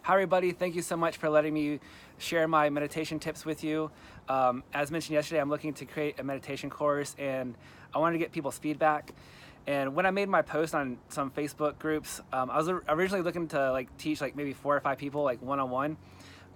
Hi everybody, thank you so much for letting me share my meditation tips with you. As mentioned yesterday, I'm looking to create a meditation course and I wanted to get people's feedback. And when I made my post on some Facebook groups, I was originally looking to teach maybe 4 or 5 people one-on-one,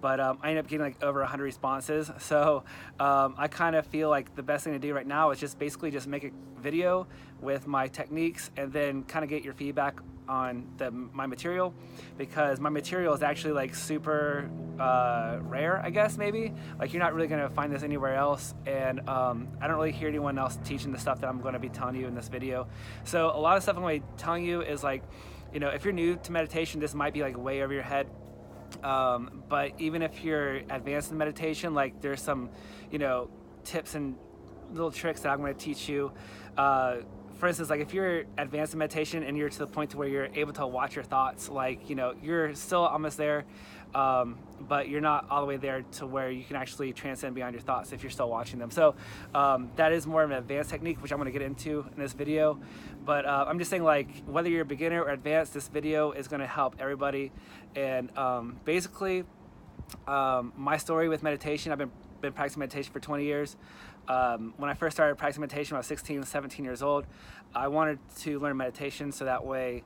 but I ended up getting over 100 responses. So I kind of feel like the best thing to do right now is just basically just make a video with my techniques and then kind of get your feedback on my material, because my material is actually super rare, I guess. Maybe you're not really gonna find this anywhere else, and I don't really hear anyone else teaching the stuff that I'm going to be telling you in this video. So a lot of stuff I'm going to be telling you is if you're new to meditation, this might be way over your head. But even if you're advanced in meditation, there's some tips and little tricks that I'm going to teach you. For instance, if you're advanced in meditation and you're to the point to where you're able to watch your thoughts, you're still almost there, but you're not all the way there to where you can actually transcend beyond your thoughts if you're still watching them. So that is more of an advanced technique, which I'm going to get into in this video. But I'm just saying, whether you're a beginner or advanced, this video is going to help everybody. And basically, my story with meditation, I've been practicing meditation for 20 years. When I first started practicing meditation when I was 16, 17 years old, I wanted to learn meditation so that way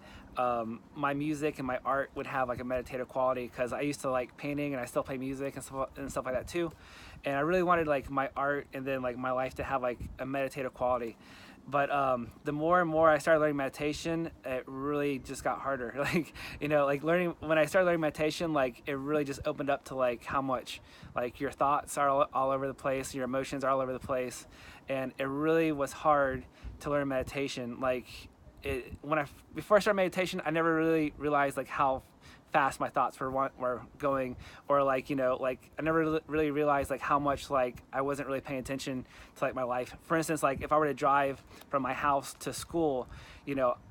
my music and my art would have a meditative quality, because I used to like painting and I still play music and stuff like that too. And I really wanted my art and then my life to have a meditative quality. But the more and more I started learning meditation, it really just got harder. Learning, when I started learning meditation, it really just opened up to how much your thoughts are all over the place, your emotions are all over the place, and it really was hard to learn meditation. Before I started meditation, I never really realized how fast my thoughts were going, or I never really realized how much I wasn't really paying attention to my life. For instance, if I were to drive from my house to school,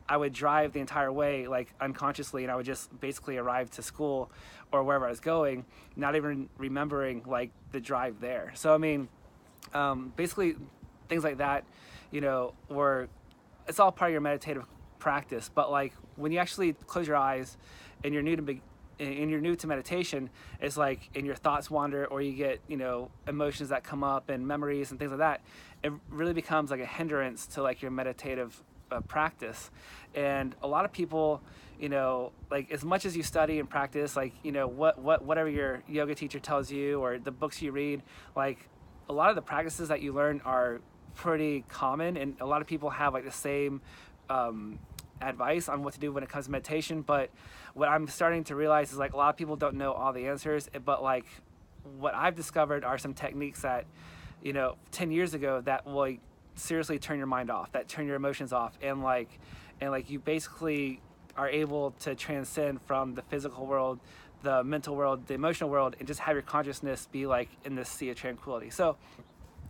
I would drive the entire way unconsciously, and I would just basically arrive to school or wherever I was going, not even remembering the drive there. So I mean, basically things like that, it's all part of your meditative practice. But when you actually close your eyes and you're new to meditation, it's and your thoughts wander, or you get emotions that come up and memories and things like that, it really becomes a hindrance to your meditative practice. And a lot of people, as much as you study and practice, whatever your yoga teacher tells you or the books you read, a lot of the practices that you learn are pretty common, and a lot of people have the same advice on what to do when it comes to meditation. But what I'm starting to realize is a lot of people don't know all the answers, but what I've discovered are some techniques that 10 years ago that will seriously turn your mind off, that turn your emotions off, and you basically are able to transcend from the physical world, the mental world, the emotional world, and just have your consciousness be in this sea of tranquility. So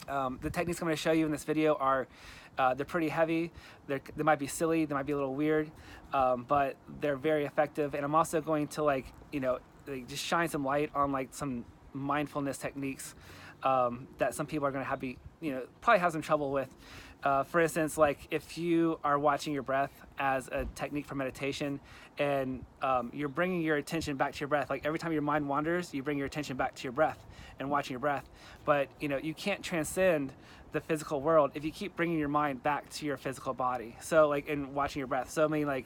the techniques I'm going to show you in this video are they're pretty heavy. They might be silly, they might be a little weird, but they're very effective. And I'm also going to just shine some light on some mindfulness techniques that some people are going to probably have some trouble with. For instance, if you are watching your breath as a technique for meditation, and you're bringing your attention back to your breath, every time your mind wanders, you bring your attention back to your breath and watching your breath. But you can't transcend the physical world if you keep bringing your mind back to your physical body. So and watching your breath. So I mean,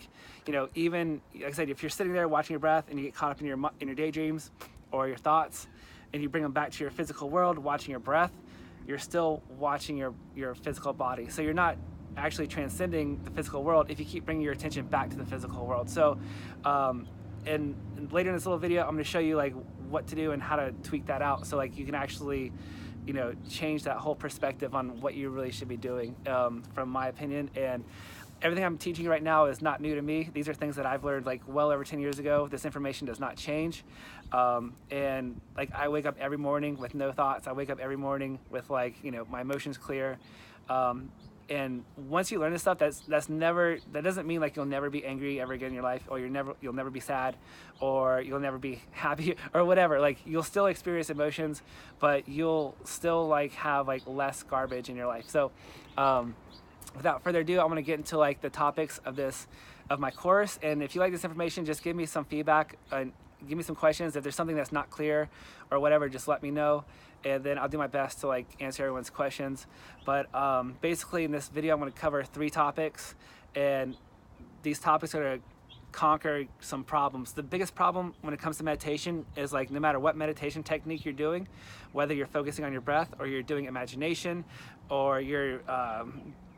even like I said, if you're sitting there watching your breath and you get caught up in your daydreams or your thoughts, and you bring them back to your physical world, watching your breath, you're still watching your physical body. So you're not actually transcending the physical world if you keep bringing your attention back to the physical world. So and later in this little video, I'm going to show you what to do and how to tweak that out, so you can actually change that whole perspective on what you really should be doing, from my opinion. And everything I'm teaching you right now is not new to me. These are things that I've learned well over 10 years ago. This information does not change. And I wake up every morning with no thoughts. I wake up every morning with my emotions clear. And once you learn this stuff, that doesn't mean you'll never be angry ever again in your life, or you'll never be sad, or you'll never be happy or whatever. You'll still experience emotions, but you'll still have less garbage in your life. So without further ado, I'm going to get into the topics of my course. And if you like this information, just give me some feedback, and give me some questions. If there's something that's not clear or whatever, just let me know, and then I'll do my best to like answer everyone's questions. But basically in this video, I'm going to cover 3 topics, and these topics are going to conquer some problems. The biggest problem when it comes to meditation is like no matter what meditation technique you're doing, whether you're focusing on your breath or you're doing imagination or you're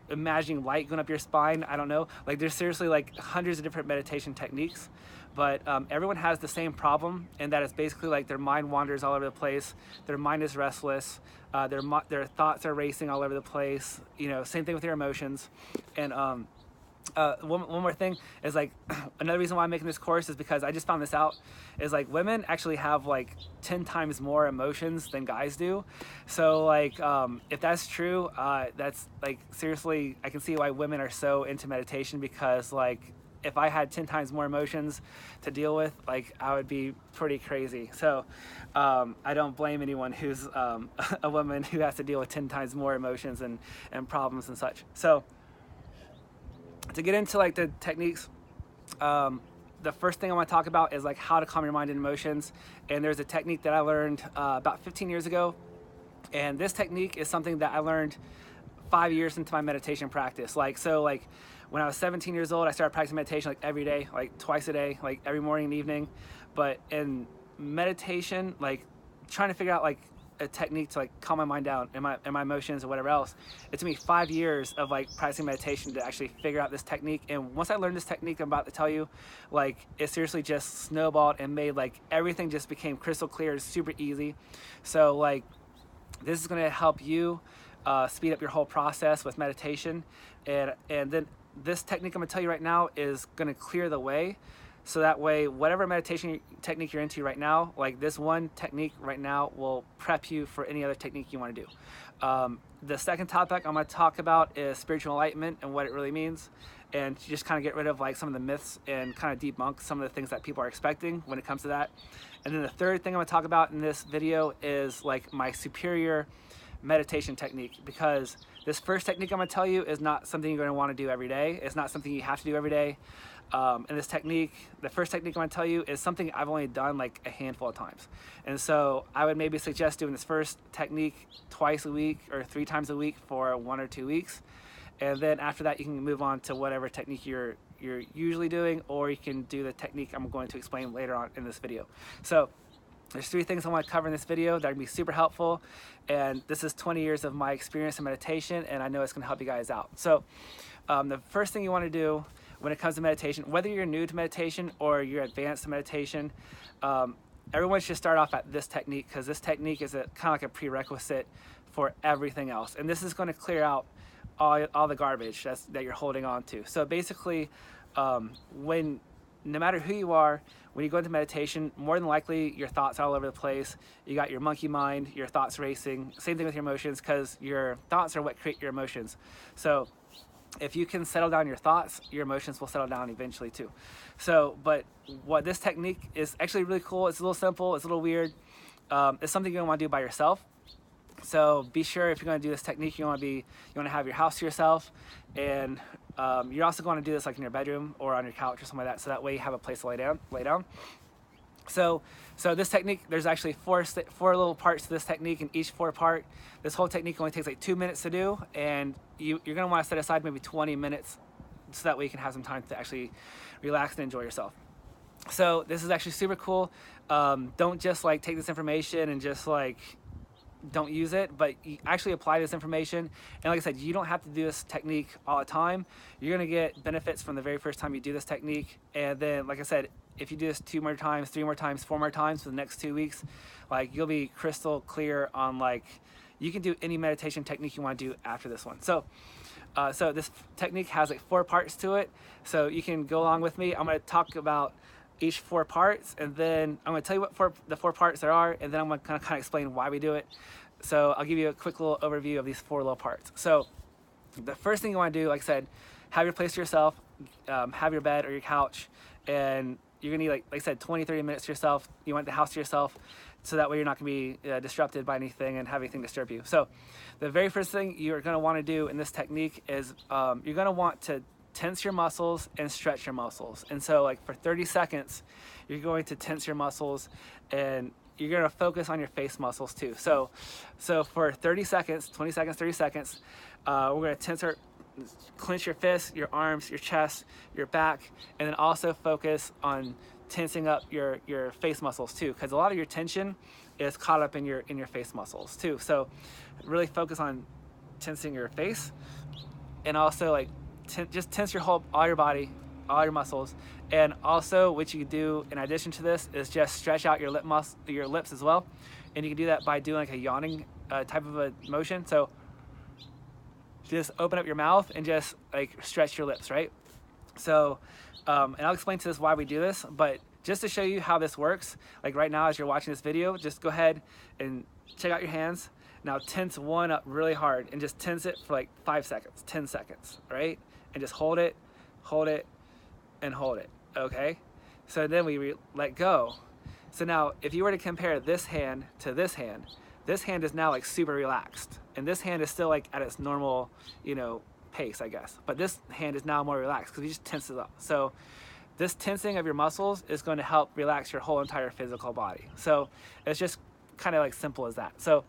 imagining light going up your spine, I don't know, like there's seriously like hundreds of different meditation techniques, but everyone has the same problem, and that is basically like their mind wanders all over the place, their mind is restless, their thoughts are racing all over the place, you know, same thing with your emotions. And one more thing is like another reason why I'm making this course is because I just found this out, is like women actually have like 10 times more emotions than guys do. So like if that's true, that's like seriously, I can see why women are so into meditation, because like if I had 10 times more emotions to deal with, like I would be pretty crazy. So I don't blame anyone who's a woman who has to deal with 10 times more emotions and problems and such. So to get into like the techniques, the first thing I want to talk about is like how to calm your mind and emotions. And there's a technique that I learned about 15 years ago. And this technique is something that I learned 5 years into my meditation practice. Like when I was 17 years old, I started practicing meditation like every day, like twice a day, like every morning and evening. But in meditation, like trying to figure out like a technique to like calm my mind down and my emotions or whatever else, it took me 5 years of like practicing meditation to actually figure out this technique. And once I learned this technique I'm about to tell you, like it seriously just snowballed and made like everything just became crystal clear, super easy. So like this is going to help you speed up your whole process with meditation, and then this technique I'm going to tell you right now is going to clear the way. So that way, whatever meditation technique you're into right now, like this one technique right now will prep you for any other technique you want to do. The second topic I'm going to talk about is spiritual enlightenment and what it really means, and to just kind of get rid of like some of the myths and kind of debunk some of the things that people are expecting when it comes to that. And then the third thing I'm going to talk about in this video is like my superior meditation technique, because this first technique I'm going to tell you is not something you're going to want to do every day. It's not something you have to do every day. And this technique, the first technique I'm going to tell you, is something I've only done like a handful of times. And so I would maybe suggest doing this first technique twice a week or 3 times a week for 1 or 2 weeks. And then after that, you can move on to whatever technique you're usually doing, or you can do the technique I'm going to explain later on in this video. So there's 3 things I want to cover in this video that are going to be super helpful. And this is 20 years of my experience in meditation, and I know it's going to help you guys out. So the first thing you want to do when it comes to meditation, whether you're new to meditation or you're advanced to meditation, everyone should start off at this technique, because this technique is kind of like a prerequisite for everything else. And this is going to clear out all the garbage that you're holding on to. So basically, no matter who you are, when you go into meditation, more than likely your thoughts are all over the place. You got your monkey mind, your thoughts racing. Same thing with your emotions, because your thoughts are what create your emotions. So if you can settle down your thoughts, your emotions will settle down eventually too. So, but what this technique is actually really cool. It's a little simple. It's a little weird. It's something you're gonna want to do by yourself. So be sure, if you're going to do this technique, you want to have your house to yourself, and you're also going to do this like in your bedroom or on your couch or something like that. So that way you have a place to lay down. So this technique, there's actually four little parts to this technique, and each 4 part, this whole technique only takes like 2 minutes to do, and you're going to want to set aside maybe 20 minutes so that way you can have some time to actually relax and enjoy yourself. So this is actually super cool. Don't just like take this information and just like don't use it, but you actually apply this information. And like I said, you don't have to do this technique all the time. You're going to get benefits from the very first time you do this technique. And then, like I said, if you do this 2 more times, 3 more times, 4 more times for the next 2 weeks, like you'll be crystal clear on like, you can do any meditation technique you want to do after this one. So this technique has like 4 parts to it. So you can go along with me. I'm going to talk about each 4 parts, and then I'm going to tell you what the 4 parts there are, and then I'm going to kind of explain why we do it. So I'll give you a quick little overview of these 4 little parts. So the first thing you want to do, like I said, have your place to yourself, have your bed or your couch, and you're going to need, like I said, 20-30 minutes to yourself. You want the house to yourself, so that way you're not going to be disrupted by anything and have anything disturb you. So the very first thing you're going to want to do in this technique is you're going to want to tense your muscles and stretch your muscles. And so like for 30 seconds, you're going to tense your muscles and you're going to focus on your face muscles too. So for 30 seconds, 20 seconds, 30 seconds, we're going to clench your fists, your arms, your chest, your back, and then also focus on tensing up your face muscles too, because a lot of your tension is caught up in your face muscles too. So really focus on tensing your face, and also like just tense all your body, all your muscles. And also what you can do in addition to this is just stretch out your lips as well. And you can do that by doing like a yawning type of a motion. So just open up your mouth and just like stretch your lips, right? So, and I'll explain to this why we do this, but just to show you how this works, like right now as you're watching this video, just go ahead and check out your hands. Now tense one up really hard and just tense it for like 5 seconds, 10 seconds, right? And just hold it, and hold it, okay? So then we let go. So now if you were to compare this hand to this hand is now like super relaxed. And this hand is still like at its normal, pace, I guess. But this hand is now more relaxed because we just tense it up. So this tensing of your muscles is going to help relax your whole entire physical body. So it's just kind of like simple as that. So,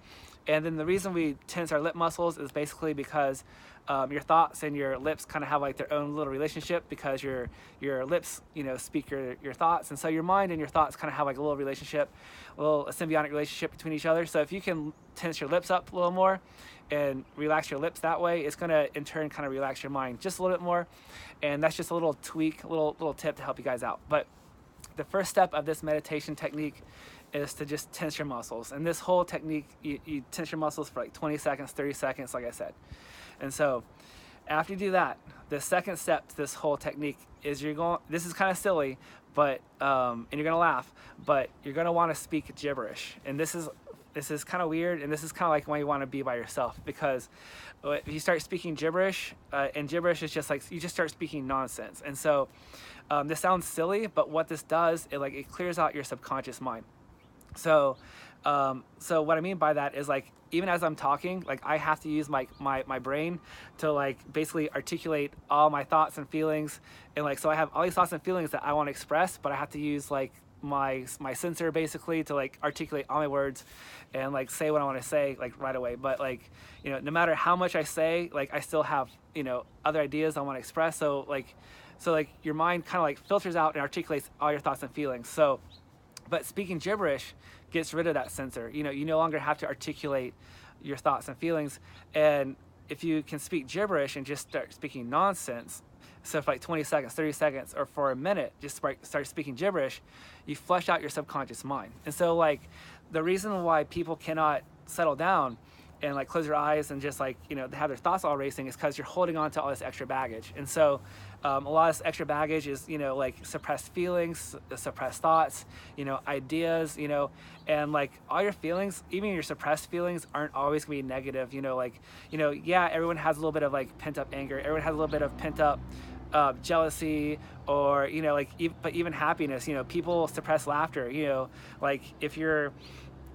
and then the reason we tense our lip muscles is basically because your thoughts and your lips kind of have like their own little relationship, because your lips, speak your thoughts. And so your mind and your thoughts kind of have like a little relationship, a symbiotic relationship between each other. So if you can tense your lips up a little more and relax your lips that way, it's going to in turn kind of relax your mind just a little bit more. And that's just a little tweak, a little tip to help you guys out. But the first step of this meditation technique is to just tense your muscles. And this whole technique, you tense your muscles for like 20 seconds, 30 seconds, like I said. And so after you do that, the second step to this whole technique is this is kind of silly, but, and you're going to laugh, but you're going to want to speak gibberish. And this is kind of weird, and this is kind of like when you want to be by yourself, because if you start speaking gibberish, and gibberish is just like, you just start speaking nonsense. And so this sounds silly, but what this does, it clears out your subconscious mind. So what I mean by that is, like, even as I'm talking, like, I have to use my brain to like basically articulate all my thoughts and feelings. And like, so I have all these thoughts and feelings that I want to express, but I have to use like my sensor basically to like articulate all my words and like say what I want to say like right away. But like, no matter how much I say, like I still have, other ideas I want to express. So like your mind kind of like filters out and articulates all your thoughts and feelings. So, but speaking gibberish gets rid of that sensor. You no longer have to articulate your thoughts and feelings. And if you can speak gibberish and just start speaking nonsense, so for like 20 seconds, 30 seconds, or for a minute, just start speaking gibberish, you flush out your subconscious mind. And so like the reason why people cannot settle down and like close their eyes and just like, have their thoughts all racing is because you're holding on to all this extra baggage. And so a lot of this extra baggage is, like suppressed feelings, suppressed thoughts, ideas, and like all your feelings, even your suppressed feelings, aren't always gonna be negative. Yeah, everyone has a little bit of like pent up anger. Everyone has a little bit of pent up jealousy, or, but even happiness. People suppress laughter. Like if you're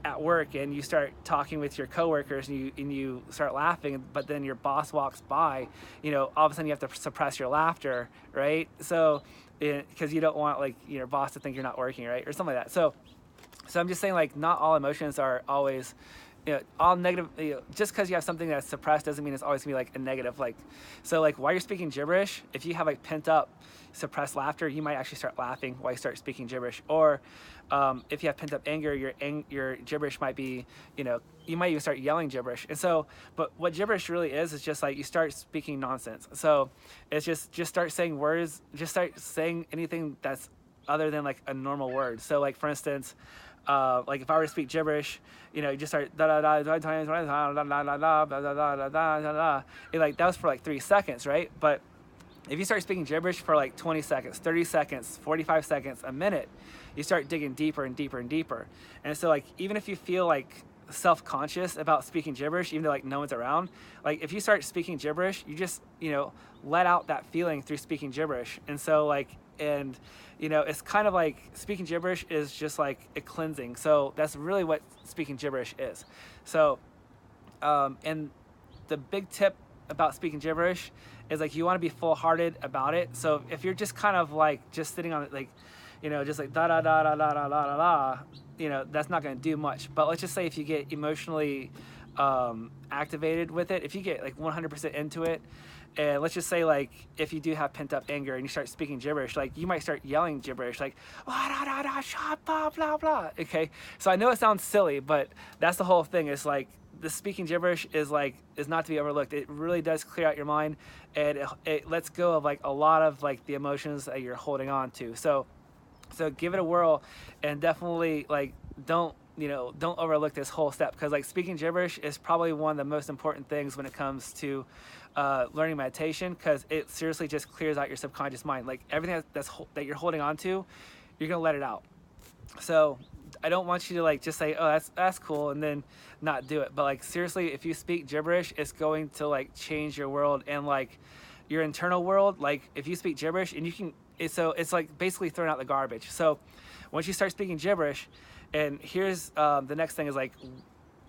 at work and you start talking with your coworkers and you start laughing, but then your boss walks by, all of a sudden you have to suppress your laughter, right? So, because you don't want like your boss to think you're not working, right, or something like that. So I'm just saying, like, not all emotions are always, all negative. Just because you have something that's suppressed doesn't mean it's always gonna be like a negative. Like, so like while you're speaking gibberish, if you have like pent up suppressed laughter, you might actually start laughing while you start speaking gibberish. Or if you have pent up anger, your gibberish might be, you might even start yelling gibberish. And so, but what gibberish really is just like you start speaking nonsense. So it's just start saying words, just start saying anything that's other than like a normal word. So like, for instance, like if I were to speak gibberish, you just start da da da da da da da da da da da da da. Like that was for like 3 seconds, right? But if you start speaking gibberish for like 20 seconds, 30 seconds, 45 seconds, a minute, you start digging deeper and deeper and deeper. And so like, even if you feel like self-conscious about speaking gibberish, even though like no one's around, like if you start speaking gibberish, you just, let out that feeling through speaking gibberish. And so like, and it's kind of like speaking gibberish is just like a cleansing. So that's really what speaking gibberish is. So, and the big tip about speaking gibberish is like you want to be full-hearted about it. So if you're just kind of like just sitting on it, like, you know, just like da da da da da da da da da, you know, that's not going to do much. But let's just say if you get emotionally activated with it, if you get like 100% into it, and let's just say like if you do have pent up anger and you start speaking gibberish, like you might start yelling gibberish, like blah blah blah. Okay, so I know it sounds silly, but that's the whole thing. Is like the speaking gibberish is not to be overlooked. It really does clear out your mind, and it lets go of like a lot of like the emotions that you're holding on to. So give it a whirl, and definitely like don't overlook this whole step, because like speaking gibberish is probably one of the most important things when it comes to learning meditation, because it seriously just clears out your subconscious mind. Like everything that you're holding on to, you're gonna let it out. So I don't want you to like just say, oh, that's cool, and then not do it. But like seriously, if you speak gibberish, it's going to like change your world and like your internal world. Like if you speak gibberish, and you can, it's like basically throwing out the garbage. So once you start speaking gibberish, and here's the next thing is like,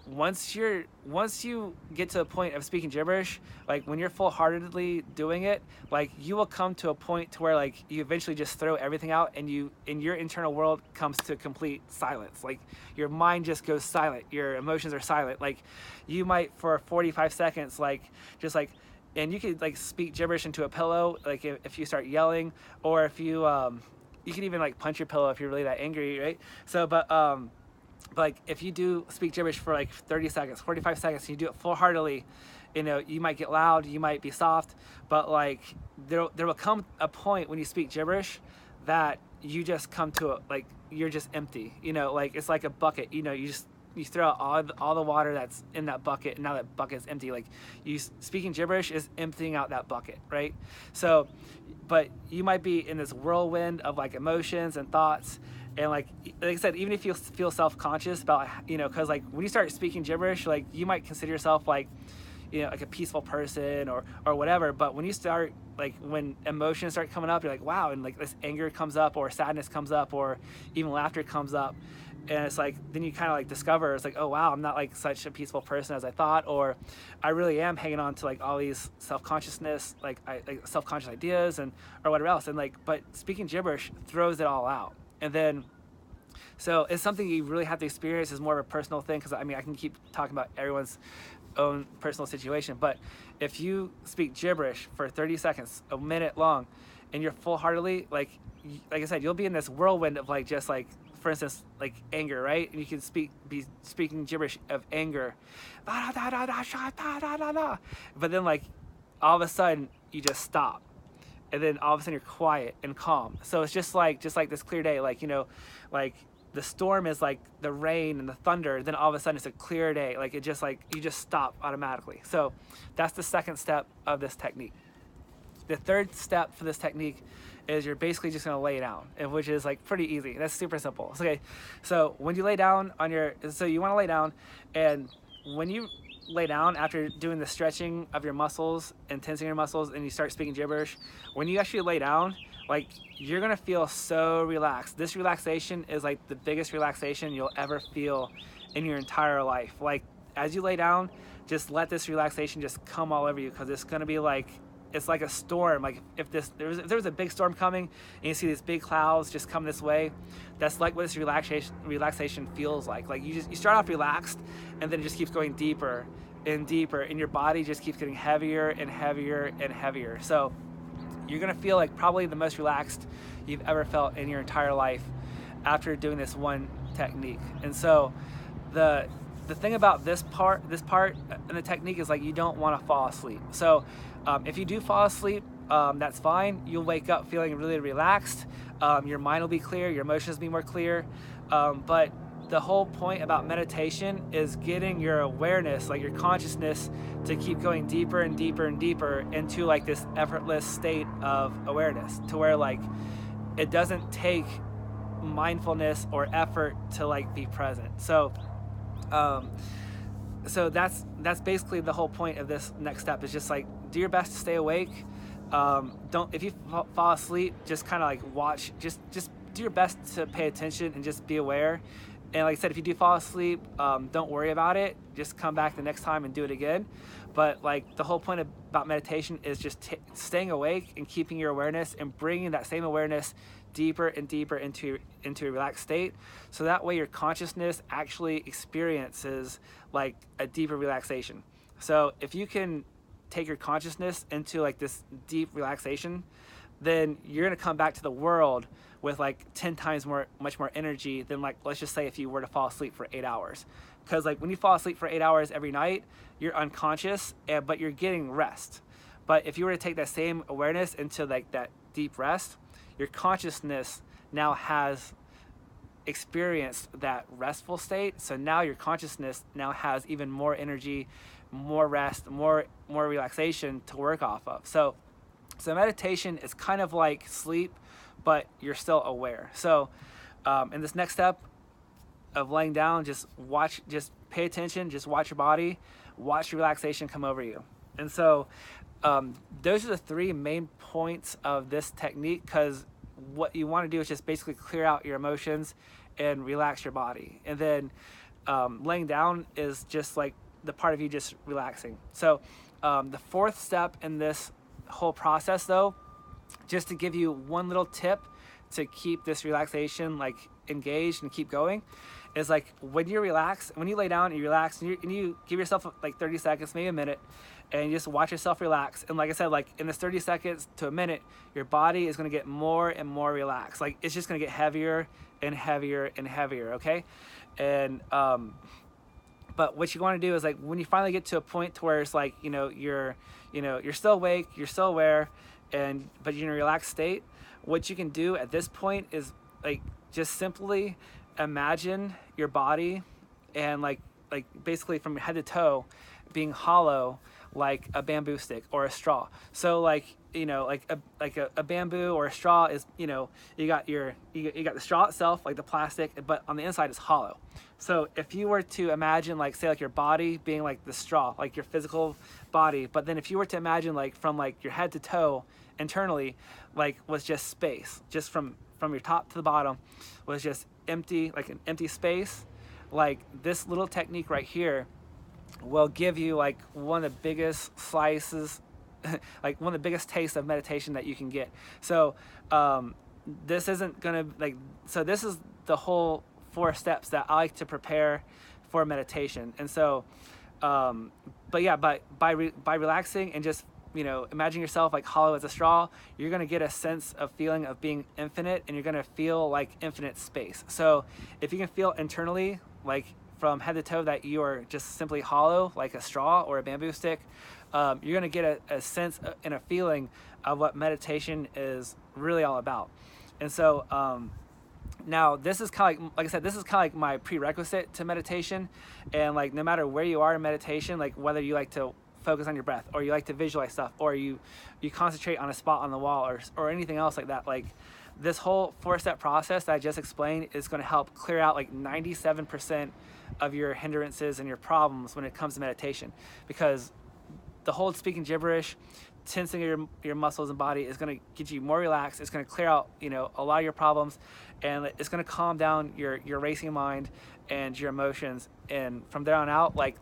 once you get to a point of speaking gibberish, like when you're full-heartedly doing it, like you will come to a point to where like you eventually just throw everything out, and your internal world comes to complete silence. Like your mind just goes silent, your emotions are silent. Like you might for 45 seconds like just like, and you could like speak gibberish into a pillow, like if you start yelling, or if you you can even like punch your pillow if you're really that angry, right? So but like if you do speak gibberish for like 30 seconds, 45 seconds, and you do it full-heartedly, you know, you might get loud, you might be soft, but like there will come a point when you speak gibberish that you just come to like you're just empty, you know, like it's like a bucket, you know, you throw out all the water that's in that bucket, and now that bucket's empty. Like speaking gibberish is emptying out that bucket, right? So but you might be in this whirlwind of like emotions and thoughts, and like I said, even if you feel self-conscious about, you know, because like when you start speaking gibberish, like you might consider yourself like, you know, like a peaceful person or whatever, but when you start like when emotions start coming up, you're like, wow, and like this anger comes up, or sadness comes up, or even laughter comes up, and it's like then you kind of like discover it's like, oh wow, I'm not like such a peaceful person as I thought, or I really am hanging on to like all these self-consciousness, like self-conscious ideas and or whatever else, and like but speaking gibberish throws it all out. And then so it's something you really have to experience. Is more of a personal thing, because I mean I can keep talking about everyone's own personal situation, but if you speak gibberish for 30 seconds, a minute long, and you're full-heartedly like I said, you'll be in this whirlwind of like just like, for instance, like anger, right? And you can be speaking gibberish of anger, but then like all of a sudden you just stop, and then all of a sudden you're quiet and calm. So it's just like this clear day, like, you know, like the storm is like the rain and the thunder, then all of a sudden it's a clear day. Like it just like you just stop automatically. So that's the second step of this technique. The third step for this technique is you're basically just going to lay down, which is like pretty easy. That's super simple. Okay, so when you lay down so you want to lay down, and when you lay down after doing the stretching of your muscles and tensing your muscles, and you start speaking gibberish, when you actually lay down, like you're gonna feel so relaxed. This relaxation is like the biggest relaxation you'll ever feel in your entire life. Like as you lay down, just let this relaxation just come all over you, because it's gonna be like, it's like a storm. Like if there was a big storm coming and you see these big clouds just come this way, that's like what this relaxation feels like. Like you start off relaxed, and then it just keeps going deeper and deeper, and your body just keeps getting heavier and heavier and heavier. So you're gonna feel like probably the most relaxed you've ever felt in your entire life after doing this one technique. And so the thing about this part in the technique is like you don't want to fall asleep. So if you do fall asleep, that's fine. You'll wake up feeling really relaxed. Your mind will be clear, your emotions will be more clear. But the whole point about meditation is getting your awareness, like your consciousness, to keep going deeper and deeper and deeper into like this effortless state of awareness, to where like it doesn't take mindfulness or effort to like be present. So that's basically the whole point of this next step, is just like do your best to stay awake. If you fall asleep, just kind of like watch, just do your best to pay attention and just be aware, And like I said, if you do fall asleep, don't worry about it. Just come back the next time and do it again. But like the whole point about meditation is just staying awake and keeping your awareness and bringing that same awareness deeper and deeper into a relaxed state. So that way your consciousness actually experiences like a deeper relaxation. So if you can take your consciousness into like this deep relaxation, then you're going to come back to the world with like 10 times much more energy than, like, let's just say if you were to fall asleep for 8 hours. Because like when you fall asleep for 8 hours every night, you're unconscious, but you're getting rest. But if you were to take that same awareness into like that deep rest, your consciousness now has experienced that restful state. So now your consciousness now has even more energy, more rest, more relaxation to work off of. So meditation is kind of like sleep, but you're still aware. So in this next step of laying down, just pay attention, just watch your body, watch relaxation come over you. And so those are the 3 main points of this technique, because what you want to do is just basically clear out your emotions and relax your body. And then laying down is just like the part of you just relaxing. So the 4th step in this whole process, though, just to give you one little tip to keep this relaxation like engaged and keep going, is like when you relax, when you lay down and you relax, and you give yourself like 30 seconds, maybe a minute, and you just watch yourself relax. And like I said, like in this 30 seconds to a minute, your body is going to get more and more relaxed. Like it's just going to get heavier and heavier and heavier. Okay. And but what you want to do is like when you finally get to a point to where it's like, you're still awake, you're still aware, but you're in a relaxed state, what you can do at this point is like just simply imagine your body and like basically from head to toe being hollow like a bamboo stick or a straw. So like a bamboo or a straw is, you got the straw itself, like the plastic, but on the inside is hollow. So if you were to imagine like, say, like your body being like the straw, like your physical body, but then if you were to imagine like from like your head to toe internally, like was just space, just from your top to the bottom was just empty, like an empty space, like this little technique right here will give you like one of the biggest slices like one of the biggest tastes of meditation that you can get. So this isn't gonna this is the whole 4 steps that I like to prepare for meditation. And so but yeah, by relaxing and just imagine yourself like hollow as a straw, you're going to get a sense of feeling of being infinite, and you're going to feel like infinite space. So if you can feel internally, like from head to toe, that you are just simply hollow like a straw or a bamboo stick, you're going to get a sense and a feeling of what meditation is really all about. And so now this is kind of like I said, this is kind of like my prerequisite to meditation. And like no matter where you are in meditation, like whether you like to focus on your breath, or you like to visualize stuff, or you concentrate on a spot on the wall, or anything else like that, like this whole 4-step process that I just explained is going to help clear out like 97% of your hindrances and your problems when it comes to meditation. Because the whole speaking gibberish, tensing your muscles and body is going to get you more relaxed. It's going to clear out a lot of your problems, and it's going to calm down your racing mind and your emotions. And from there on out, like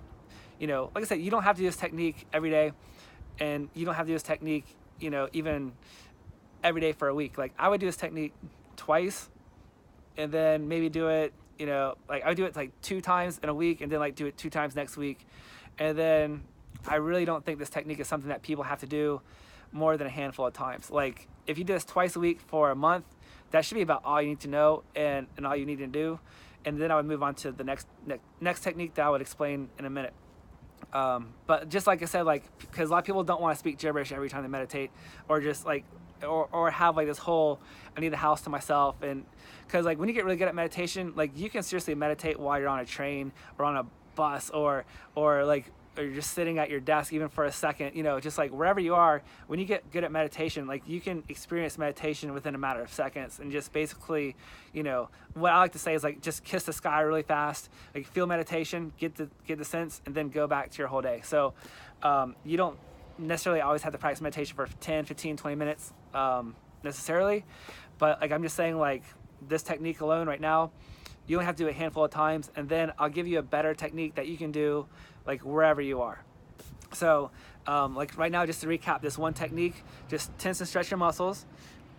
I said, you don't have to do this technique every day, and you don't have to do this technique, even every day for a week. Like I would do this technique twice, and then maybe do it, like I would do it like 2 times in a week, and then like do it 2 times next week. And then I really don't think this technique is something that people have to do more than a handful of times. Like if you do this twice a week for a month, that should be about all you need to know and all you need to do. And then I would move on to the next technique that I would explain in a minute. But just like I said, like, because a lot of people don't want to speak gibberish every time they meditate, or just like, or have like this whole, I need the house to myself. And because like when you get really good at meditation, like you can seriously meditate while you're on a train or on a bus, or you're just sitting at your desk even for a second, just like wherever you are. When you get good at meditation, like you can experience meditation within a matter of seconds, and just basically, what I like to say is like just kiss the sky really fast, like feel meditation, get the sense, and then go back to your whole day. So you don't necessarily always have to practice meditation for 10, 15, 20 minutes necessarily, but like I'm just saying, like this technique alone right now You only have to do it a handful of times, and then I'll give you a better technique that you can do like wherever you are. So like right now, just to recap this one technique, just tense and stretch your muscles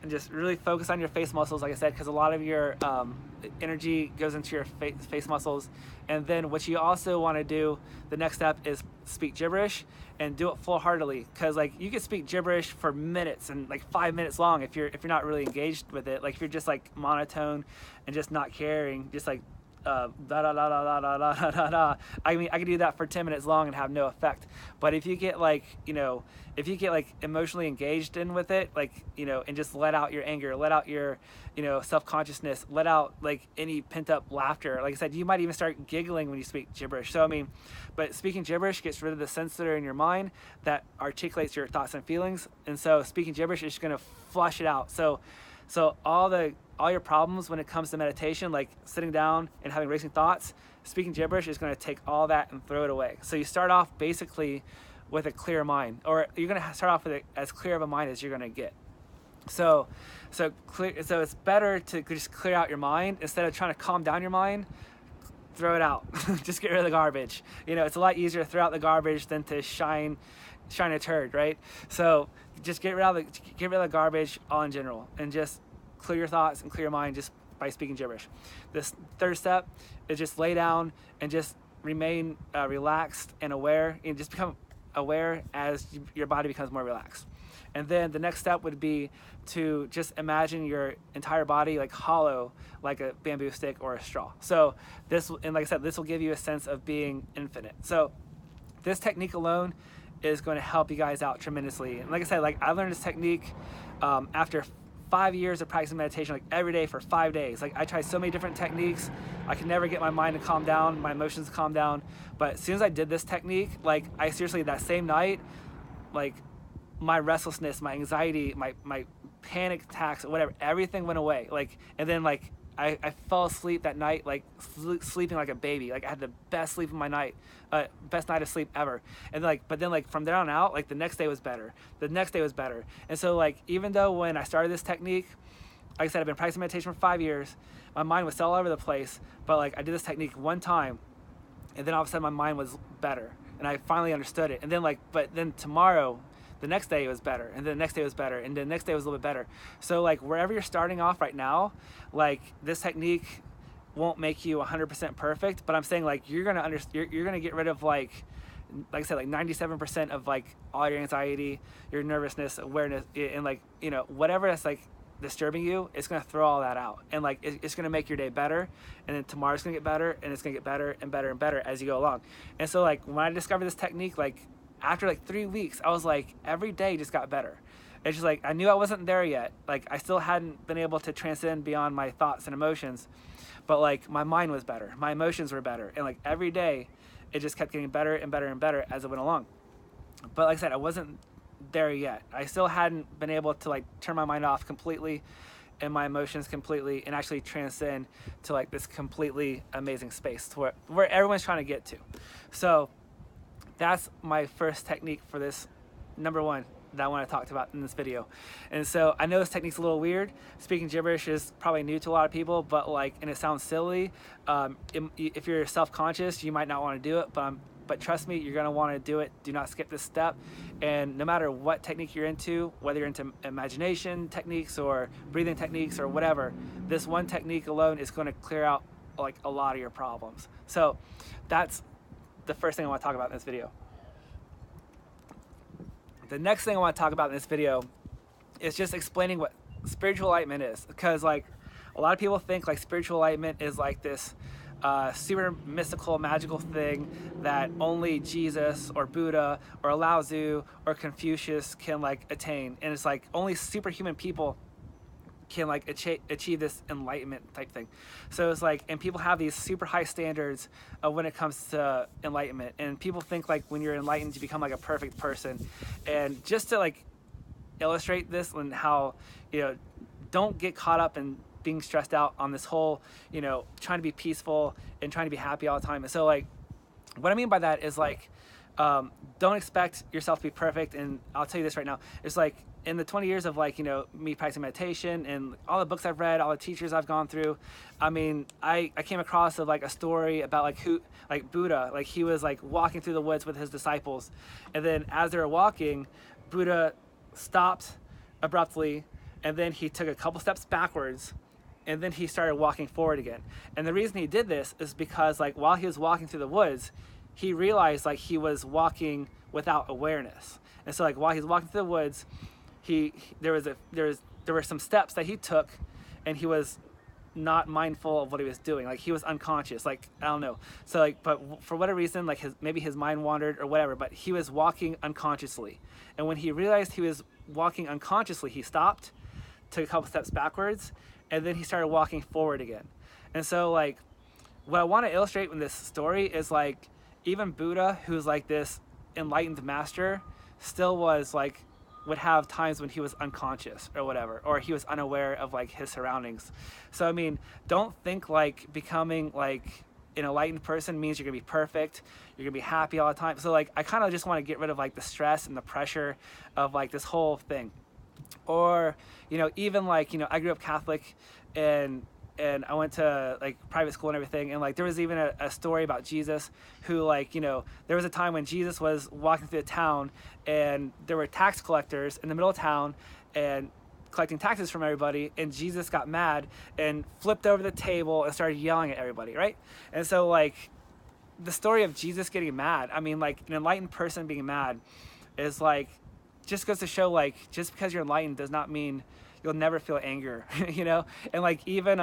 and just really focus on your face muscles, like I said, because a lot of your energy goes into your face muscles. And then what you also want to do, the next step is speak gibberish, and do it full-heartedly, because like you can speak gibberish for minutes and like 5 minutes long if you're not really engaged with it. Like if you're just like monotone and just not caring, just like da da da da da da da da da. I mean, I could do that for 10 minutes long and have no effect. But if you get like, if you get like emotionally engaged in with it, like, and just let out your anger, let out your, self-consciousness, let out like any pent-up laughter. Like I said, you might even start giggling when you speak gibberish. So I mean, but speaking gibberish gets rid of the sensor in your mind that articulates your thoughts and feelings. And so speaking gibberish is just going to flush it out. So all your problems when it comes to meditation, like sitting down and having racing thoughts, speaking gibberish is going to take all that and throw it away. So you start off basically with a clear mind, or you're going to start off with as clear of a mind as you're going to get. So it's better to just clear out your mind instead of trying to calm down your mind. Throw it out. Just get rid of the garbage. It's a lot easier to throw out the garbage than to shine a turd, right? So just get rid of the garbage all in general, and just clear your thoughts and clear your mind just by speaking gibberish. This third step is just lay down and just remain relaxed and aware, and just become aware as your body becomes more relaxed. And then the next step would be to just imagine your entire body like hollow, like a bamboo stick or a straw. So and like I said, this will give you a sense of being infinite. So this technique alone is going to help you guys out tremendously. And like I said, like I learned this technique after 5 years of practicing meditation, like every day for 5 days. Like I tried so many different techniques. I could never get my mind to calm down, my emotions to calm down. But as soon as I did this technique, like I seriously, that same night, like my restlessness, my anxiety, my panic attacks, whatever, everything went away. Like, and then like I fell asleep that night, like sleeping like a baby. Like I had the best sleep of my night, best night of sleep ever. And but then from there on out, like the next day was better. The next day was better. And so like, even though when I started this technique, like I said, I've been practicing meditation for 5 years, my mind was still all over the place. But like I did this technique one time, and then all of a sudden my mind was better, and I finally understood it. And then but then tomorrow, the next day was better, and then the next day was better, and the next day was a little bit better. So like wherever you're starting off right now, like this technique won't make you 100% perfect, but I'm saying like you're gonna get rid of like I said, like 97% of like all your anxiety, your nervousness, awareness, and like whatever that's like disturbing you, it's gonna throw all that out, and like it's gonna make your day better, and then tomorrow's gonna get better, and it's gonna get better and better and better as you go along. And so like when I discovered this technique, like after like 3 weeks, I was like, every day just got better. It's just like I knew I wasn't there yet. Like I still hadn't been able to transcend beyond my thoughts and emotions, but like my mind was better, my emotions were better, and like every day it just kept getting better and better and better as it went along. But like I said, I wasn't there yet. I still hadn't been able to like turn my mind off completely and my emotions completely, and actually transcend to like this completely amazing space to where everyone's trying to get to. So that's my first technique for this, number one, that I want to talk about in this video. And so I know this technique's a little weird. Speaking gibberish is probably new to a lot of people, but like, and it sounds silly. If you're self-conscious, you might not want to do it, but trust me, you're going to want to do it. Do not skip this step. And no matter what technique you're into, whether you're into imagination techniques or breathing techniques or whatever, this one technique alone is going to clear out like a lot of your problems. So that's the first thing I want to talk about in this video. The next thing I want to talk about in this video is just explaining what spiritual enlightenment is, because like a lot of people think like spiritual enlightenment is like this super mystical, magical thing that only Jesus or Buddha or Lao Tzu or Confucius can like attain, and it's like only superhuman people can like achieve this enlightenment type thing. So it's like, and people have these super high standards when it comes to enlightenment, and people think like when you're enlightened you become like a perfect person. And just to like illustrate this and how, don't get caught up in being stressed out on this whole, trying to be peaceful and trying to be happy all the time. And so like what I mean by that is like don't expect yourself to be perfect. And I'll tell you this right now, it's like in the 20 years of like, me practicing meditation and all the books I've read, all the teachers I've gone through, I mean, I came across like a story about like Buddha, like he was like walking through the woods with his disciples. And then as they were walking, Buddha stopped abruptly, and then he took a couple steps backwards, and then he started walking forward again. And the reason he did this is because like while he was walking through the woods, he realized like he was walking without awareness. And so like while he's walking through the woods, there were some steps that he took, and he was not mindful of what he was doing. Like he was unconscious, like I don't know. So like, but for whatever reason, like maybe his mind wandered or whatever, but he was walking unconsciously. And when he realized he was walking unconsciously, he stopped, took a couple steps backwards, and then he started walking forward again. And so like what I want to illustrate in this story is like even Buddha, who's like this enlightened master, still would have times when he was unconscious or whatever, or he was unaware of like his surroundings. So I mean, don't think like becoming like an enlightened person means you're gonna be perfect, you're gonna be happy all the time. So like I kind of just want to get rid of like the stress and the pressure of like this whole thing. Or even like I grew up Catholic, and I went to like private school and everything, and like there was even a story about Jesus who like there was a time when Jesus was walking through the town, and there were tax collectors in the middle of town and collecting taxes from everybody, and Jesus got mad and flipped over the table and started yelling at everybody, right? And so like the story of Jesus getting mad, I mean like an enlightened person being mad is like just goes to show like just because you're enlightened does not mean you'll never feel anger, and like even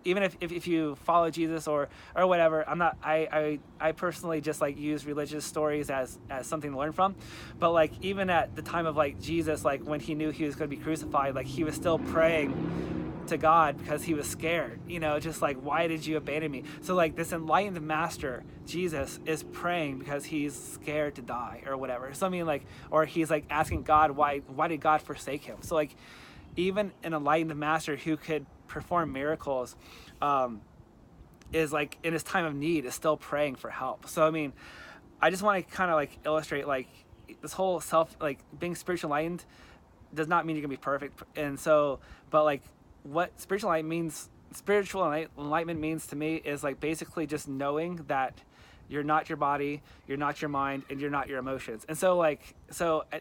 if you follow Jesus or whatever, I personally just like use religious stories as something to learn from, but like even at the time of like Jesus, like when he knew he was going to be crucified, like he was still praying to God because he was scared, just like, why did you abandon me? So like this enlightened master Jesus is praying because he's scared to die or whatever. So I mean like, or he's like asking God, why did God forsake him? So like even an enlightened master who could perform miracles is like in his time of need is still praying for help. So I mean, I just want to kind of like illustrate like this whole like being spiritual enlightened does not mean you're gonna be perfect. And so, but like what spiritual enlightenment means to me is like basically just knowing that you're not your body, you're not your mind, and you're not your emotions. And so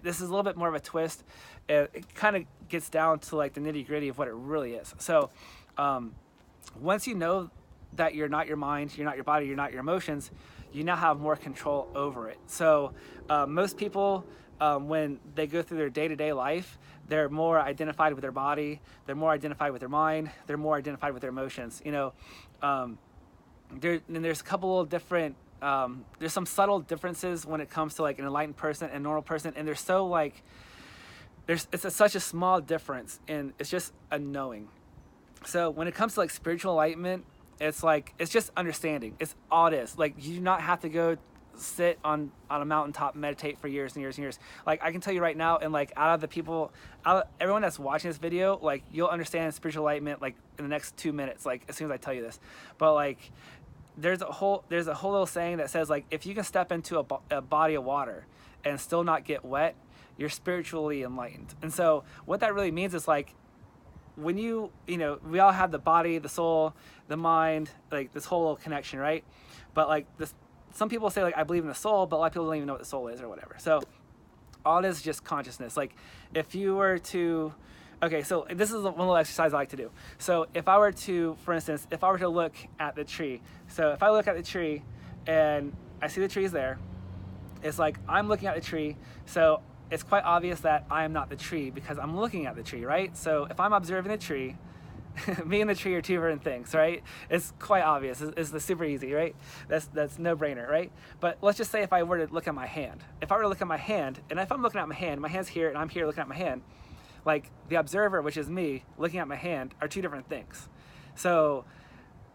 this is a little bit more of a twist. It kind of gets down to like the nitty gritty of what it really is. So once you know that you're not your mind, you're not your body, you're not your emotions, you now have more control over it. So most people, when they go through their day-to-day life, they're more identified with their body, they're more identified with their mind, they're more identified with their emotions. There's a couple of different, there's some subtle differences when it comes to like an enlightened person and a normal person, and they're so like, such a small difference, and it's just a knowing. So when it comes to like spiritual enlightenment, it's just understanding. It's all it is. Like you do not have to go sit on a mountaintop and meditate for years and years and years. Like I can tell you right now, and like everyone that's watching this video, like you'll understand spiritual enlightenment like in the next 2 minutes, like as soon as I tell you this. But like there's a whole little saying that says like if you can step into a body of water and still not get wet, you're spiritually enlightened. And so what that really means is like when we all have the body, the soul, the mind, like this whole little connection, right? But like some people say like I believe in the soul, but a lot of people don't even know what the soul is or whatever. So all it is just consciousness. Like if you were to, okay, so this is one little exercise I like to do. So if I were to, for instance, if I were to look at the tree, so if I look at the tree and I see the tree is there, it's like I'm looking at the tree, so it's quite obvious that I am not the tree because I'm looking at the tree, right? So if I'm observing the tree, me and the tree are two different things, right? It's quite obvious. It's super easy, right? That's no brainer, right? But let's just say if I were to look at my hand. If I were to look at my hand, and if I'm looking at my hand's here and I'm here looking at my hand, like the observer, which is me, looking at my hand, are two different things. So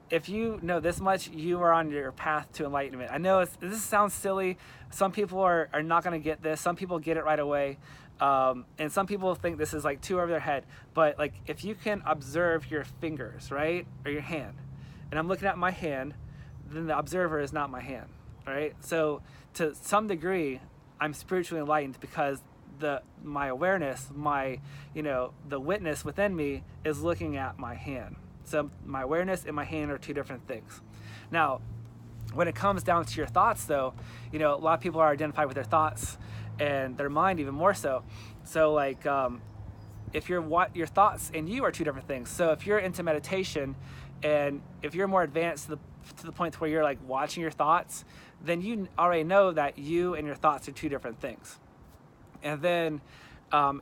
if you know this much, you are on your path to enlightenment. I know this sounds silly. Some people are not going to get this. Some people get it right away. And some people think this is like too over their head. But like if you can observe your fingers, right, or your hand, and I'm looking at my hand, then the observer is not my hand, right? So to some degree, I'm spiritually enlightened because my awareness, my, the witness within me is looking at my hand. So my awareness and my hand are two different things. Now, when it comes down to your thoughts, though, a lot of people are identified with their thoughts and their mind even more so. So like, if your thoughts and you are two different things. So if you're into meditation, and if you're more advanced to the point where you're like watching your thoughts, then you already know that you and your thoughts are two different things. And then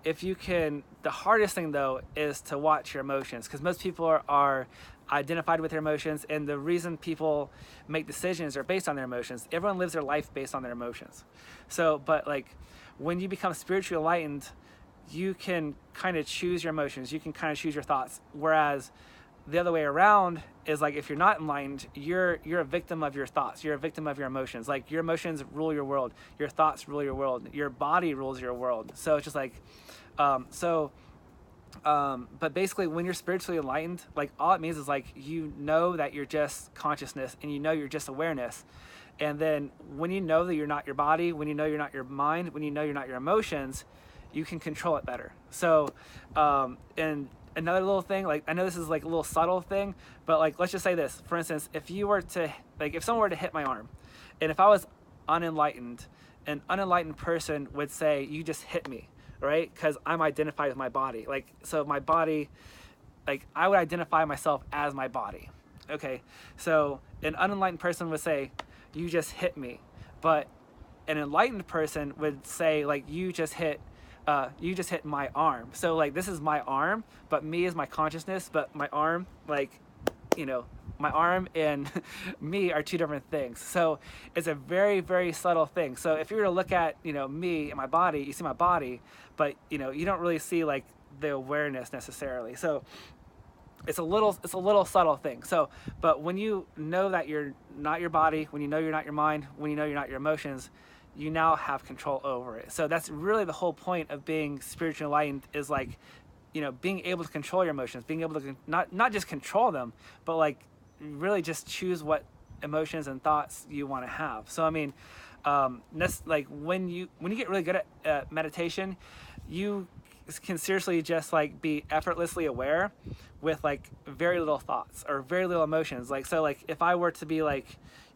if you can, the hardest thing though is to watch your emotions, because most people are identified with their emotions, and the reason people make decisions are based on their emotions. Everyone lives their life based on their emotions. So, but like when you become spiritually enlightened, you can kind of choose your emotions, you can kind of choose your thoughts. Whereas the other way around is like, if you're not enlightened, you're a victim of your thoughts, you're a victim of your emotions. Like your emotions rule your world, your thoughts rule your world, your body rules your world. So it's just like, but basically when you're spiritually enlightened, like all it means is like, that you're just consciousness, and you're just awareness. And then when you know that you're not your body, when you know you're not your mind, when you know you're not your emotions, you can control it better. So, and another little thing, like I know this is like a little subtle thing, but like let's just say this. For instance, if someone were to hit my arm, and if I was unenlightened, an unenlightened person would say, "You just hit me," right? Because I'm identified with my body. Like, so my body, like I would identify myself as my body. Okay, so an unenlightened person would say, "You just hit me," but an enlightened person would say, like, you just hit my arm. So like this is my arm, but me is my consciousness, but my arm, like, my arm and me are two different things. So it's a very, very subtle thing. So if you were to look at, me and my body, you see my body, but you don't really see like the awareness necessarily. So it's a little subtle thing. So, but when you know that you're not your body, when you know you're not your mind, when you know you're not your emotions, you now have control over it. So that's really the whole point of being spiritually enlightened, is like, being able to control your emotions, being able to not just control them, but like really just choose what emotions and thoughts you want to have. So I mean, that's like when you get really good at meditation, you can seriously just like be effortlessly aware with like very little thoughts or very little emotions. Like, so like if I were to be like,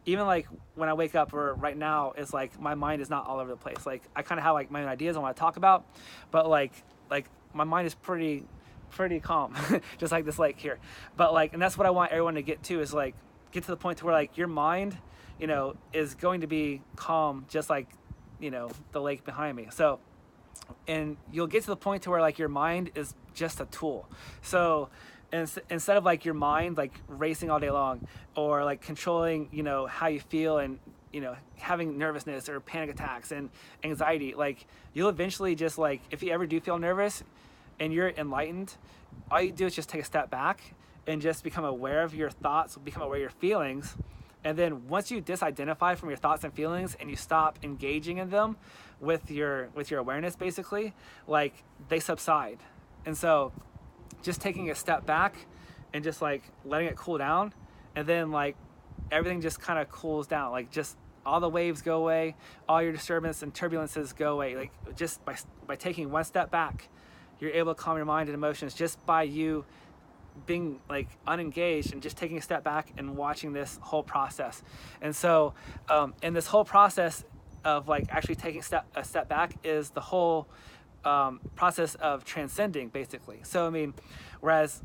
even like when I wake up, or right now, it's like my mind is not all over the place. Like I kind of have like my own ideas on what I talk about, but like my mind is pretty calm, just like this lake here. But like, and that's what I want everyone to get to, is like get to the point to where like your mind, is going to be calm, just like, the lake behind me. So, and you'll get to the point to where like your mind is just a tool. So instead of like your mind like racing all day long, or like controlling how you feel, and having nervousness or panic attacks and anxiety, like you'll eventually just like, if you ever do feel nervous and you're enlightened, all you do is just take a step back and just become aware of your thoughts, become aware of your feelings. And then once you disidentify from your thoughts and feelings, and you stop engaging in them with your awareness, basically, like they subside. And so just taking a step back and just like letting it cool down, and then like everything just kind of cools down, like just all the waves go away, all your disturbance and turbulences go away. Like just by taking one step back, you're able to calm your mind and emotions just by you being like unengaged and just taking a step back and watching this whole process. And so in this whole process of like actually taking a step back is the whole process of transcending, basically. So I mean, whereas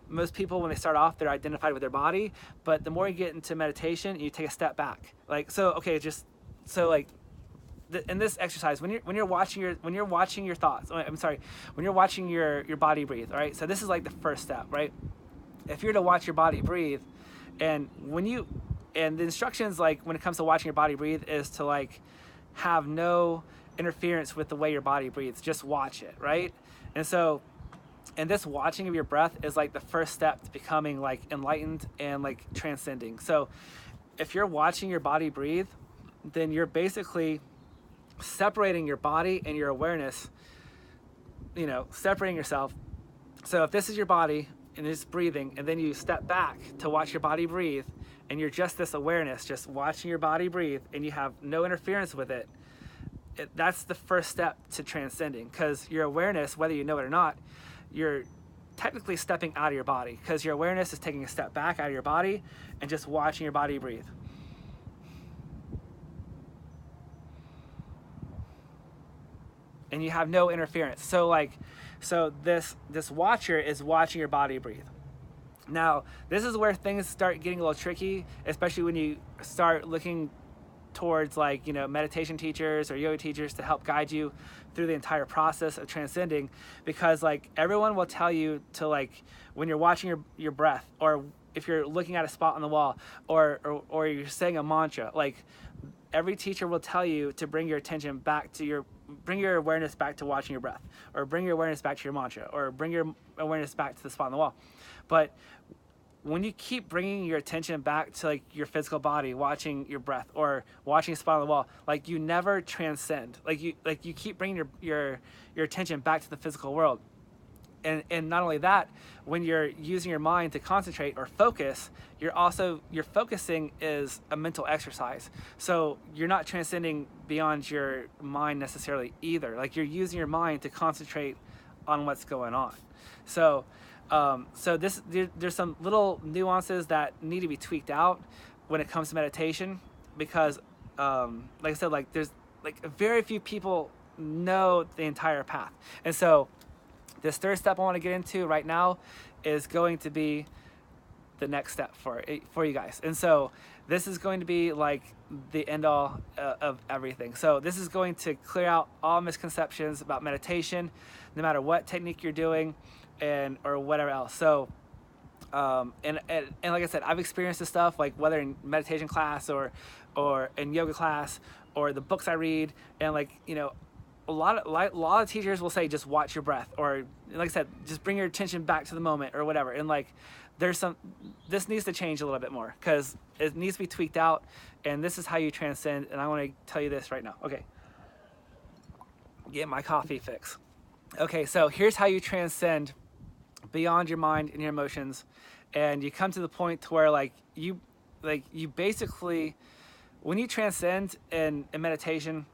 most people, when they start off, they're identified with their body, but the more you get into meditation, you take a step back. Like, so okay, just so like in this exercise, when you're watching your thoughts, when you're watching your body breathe, all right? So this is like the first step, right? If you're to watch your body breathe, and the instructions, like when it comes to watching your body breathe, is to like have no interference with the way your body breathes, just watch it, right? And so, and this watching of your breath is like the first step to becoming like enlightened and like transcending. So if you're watching your body breathe, then you're basically separating your body and your awareness, separating yourself. So if this is your body and it's breathing, and then you step back to watch your body breathe, and you're just this awareness, just watching your body breathe, and you have no interference with it, that's the first step to transcending, because your awareness, whether you know it or not, you're technically stepping out of your body, because your awareness is taking a step back out of your body and just watching your body breathe. And you have no interference. So this watcher is watching your body breathe. Now, this is where things start getting a little tricky, especially when you start looking towards meditation teachers or yoga teachers to help guide you through the entire process of transcending, because everyone will tell you to when you're watching your breath, or if you're looking at a spot on the wall, or you're saying a mantra, every teacher will tell you to bring your attention back to bring your awareness back to watching your breath, or bring your awareness back to your mantra, or bring your awareness back to the spot on the wall. But when you keep bringing your attention back to your physical body, watching your breath, or watching a spot on the wall, you never transcend. You keep bringing your attention back to the physical world. And not only that, when you're using your mind to concentrate or focus, you're focusing is a mental exercise. So you're not transcending beyond your mind necessarily either. You're using your mind to concentrate on what's going on. So there's some little nuances that need to be tweaked out when it comes to meditation, because like I said, there's very few people know the entire path. And so this third step I want to get into right now is going to be the next step for you guys. And so this is going to be the end all of everything. So this is going to clear out all misconceptions about meditation, no matter what technique you're doing or whatever else. So and like I said, I've experienced this stuff, whether in meditation class or in yoga class, or the books I read, and a lot of teachers will say just watch your breath, or like I said, just bring your attention back to the moment, or whatever. And this needs to change a little bit more, because it needs to be tweaked out, and this is how you transcend. And I want to tell you this right now. Okay, get my coffee fix. Okay, so here's how you transcend beyond your mind and your emotions, and you come to the point to where you basically, when you transcend in meditation,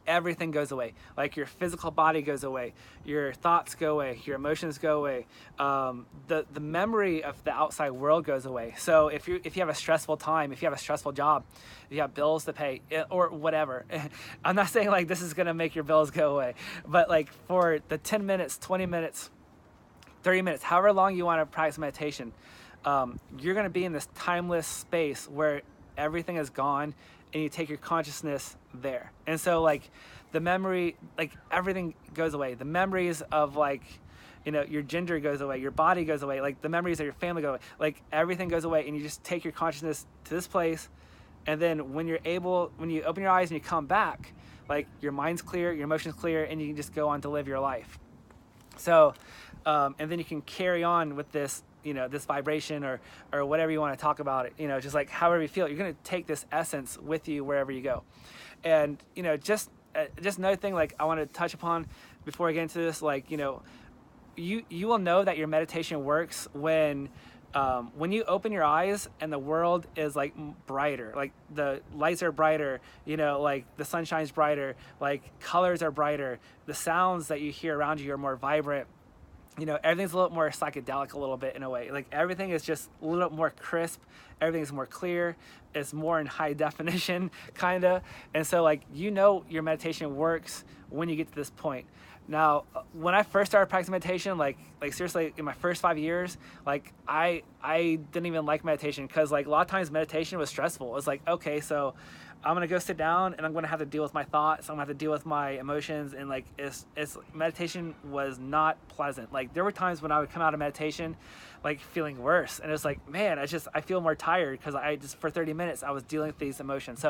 everything goes away. Your physical body goes away, your thoughts go away, your emotions go away, the memory of the outside world goes away. So if you have a stressful time, if you have a stressful job, if you have bills to pay, or whatever, I'm not saying this is gonna make your bills go away, but for the 10 minutes, 20 minutes, 30 minutes, however long you want to practice meditation, you're gonna be in this timeless space where everything is gone, and you take your consciousness there. And so the memory, everything goes away. The memories of your gender goes away, your body goes away, the memories of your family go away, everything goes away, and you just take your consciousness to this place. And then when you open your eyes and you come back, your mind's clear, your emotions clear, and you can just go on to live your life. So and then you can carry on with this this vibration, or whatever you want to talk about it, just however you feel, you're going to take this essence with you wherever you go. And just another thing I want to touch upon before I get into this, you will know that your meditation works when you open your eyes and the world is brighter, the lights are brighter, the sun shines brighter, colors are brighter, the sounds that you hear around you are more vibrant. Everything's a little more psychedelic a little bit, in a way. Everything is just a little bit more crisp. Everything's more clear. It's more in high definition, kind of. And so, your meditation works when you get to this point. Now, when I first started practicing meditation, seriously, in my first 5 years, I didn't even like meditation, because a lot of times meditation was stressful. It's okay, so I'm gonna go sit down and I'm gonna have to deal with my thoughts. I'm gonna have to deal with my emotions, and it's meditation was not pleasant. There were times when I would come out of meditation feeling worse, and it's man, I feel more tired, because I just for 30 minutes I was dealing with these emotions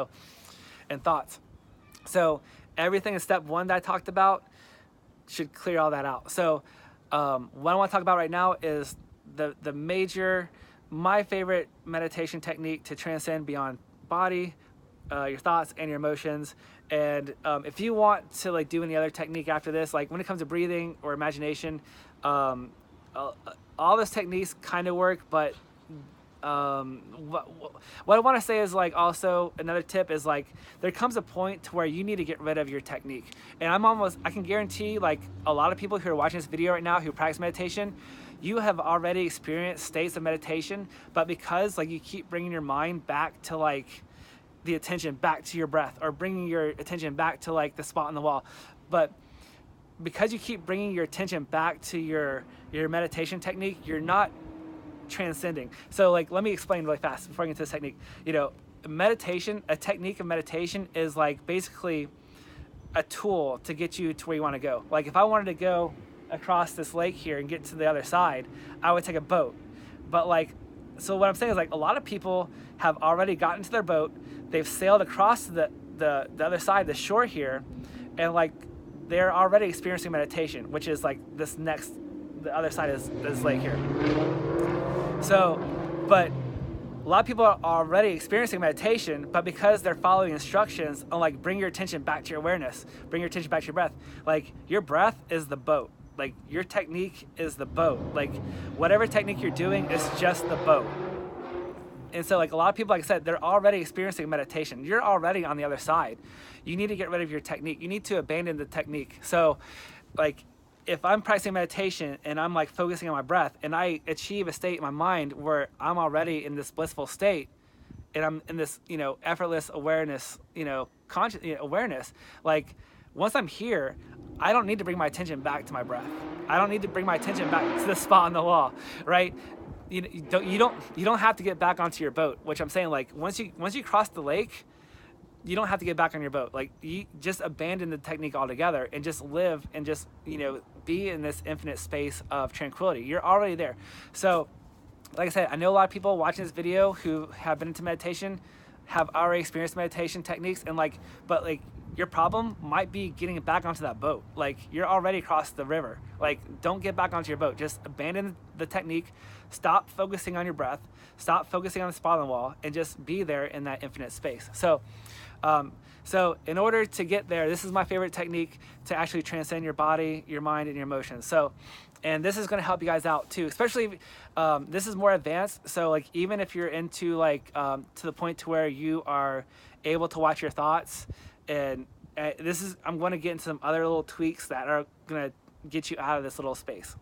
and thoughts. So everything in step 1 that I talked about should clear all that out. So what I want to talk about right now is my favorite meditation technique to transcend beyond body, your thoughts, and your emotions. And if you want to do any other technique after this, when it comes to breathing or imagination, all those techniques kind of work, but what I want to say is like also another tip is like there comes a point to where you need to get rid of your technique. And I can guarantee like a lot of people who are watching this video right now who practice meditation, you have already experienced states of meditation, but because like you keep bringing your mind back to like the attention back to your breath, or bringing your attention back to like the spot on the wall, but because you keep bringing your attention back to your meditation technique, you're not transcending. So like, let me explain really fast before I get into this technique. You know, meditation, a technique of meditation is like basically a tool to get you to where you want to go. Like if I wanted to go across this lake here and get to the other side, I would take a boat. But like, so what I'm saying is like a lot of people have already gotten to their boat, they've sailed across the other side, the shore here, and like they're already experiencing meditation, which is like the other side is this lake here. So, but a lot of people are already experiencing meditation, but because they're following instructions on like bring your attention back to your awareness, bring your attention back to your breath. Like your breath is the boat. Like your technique is the boat. Like whatever technique you're doing is just the boat. And so like a lot of people, like I said, they're already experiencing meditation. You're already on the other side. You need to get rid of your technique. You need to abandon the technique. So like if I'm practicing meditation and I'm like focusing on my breath and I achieve a state in my mind where I'm already in this blissful state and I'm in this, you know, effortless awareness, you know, conscious awareness, like once I'm here, I don't need to bring my attention back to my breath. I don't need to bring my attention back to the spot on the wall, right? You don't have to get back onto your boat, which I'm saying, like once you cross the lake, you don't have to get back on your boat. Like you just abandon the technique altogether and just live and just, you know, be in this infinite space of tranquility. You're already there. So like I said, I know a lot of people watching this video who have been into meditation have already experienced meditation techniques, and like, but like your problem might be getting back onto that boat. Like you're already across the river. Like don't get back onto your boat. Just abandon the technique. Stop focusing on your breath. Stop focusing on the spot on the wall and just be there in that infinite space. So in order to get there, this is my favorite technique to actually transcend your body, your mind, and your emotions. So, and this is going to help you guys out too, especially this is more advanced. So like even if you're into like to the point to where you are able to watch your thoughts, and I'm going to get into some other little tweaks that are going to get you out of this little space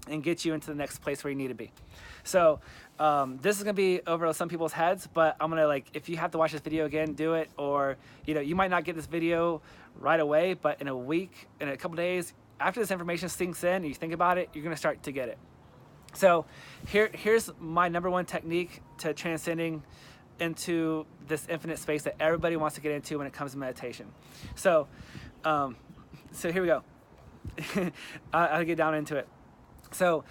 and get you into the next place where you need to be. So this is gonna be over some people's heads, but I'm gonna, like, if you have to watch this video again, do it. Or, you know, you might not get this video right away, but in a week, in a couple days, after this information sinks in and you think about it, you're gonna start to get it. So here's my number one technique to transcending into this infinite space that everybody wants to get into when it comes to meditation. So here we go. I'll get down into it. So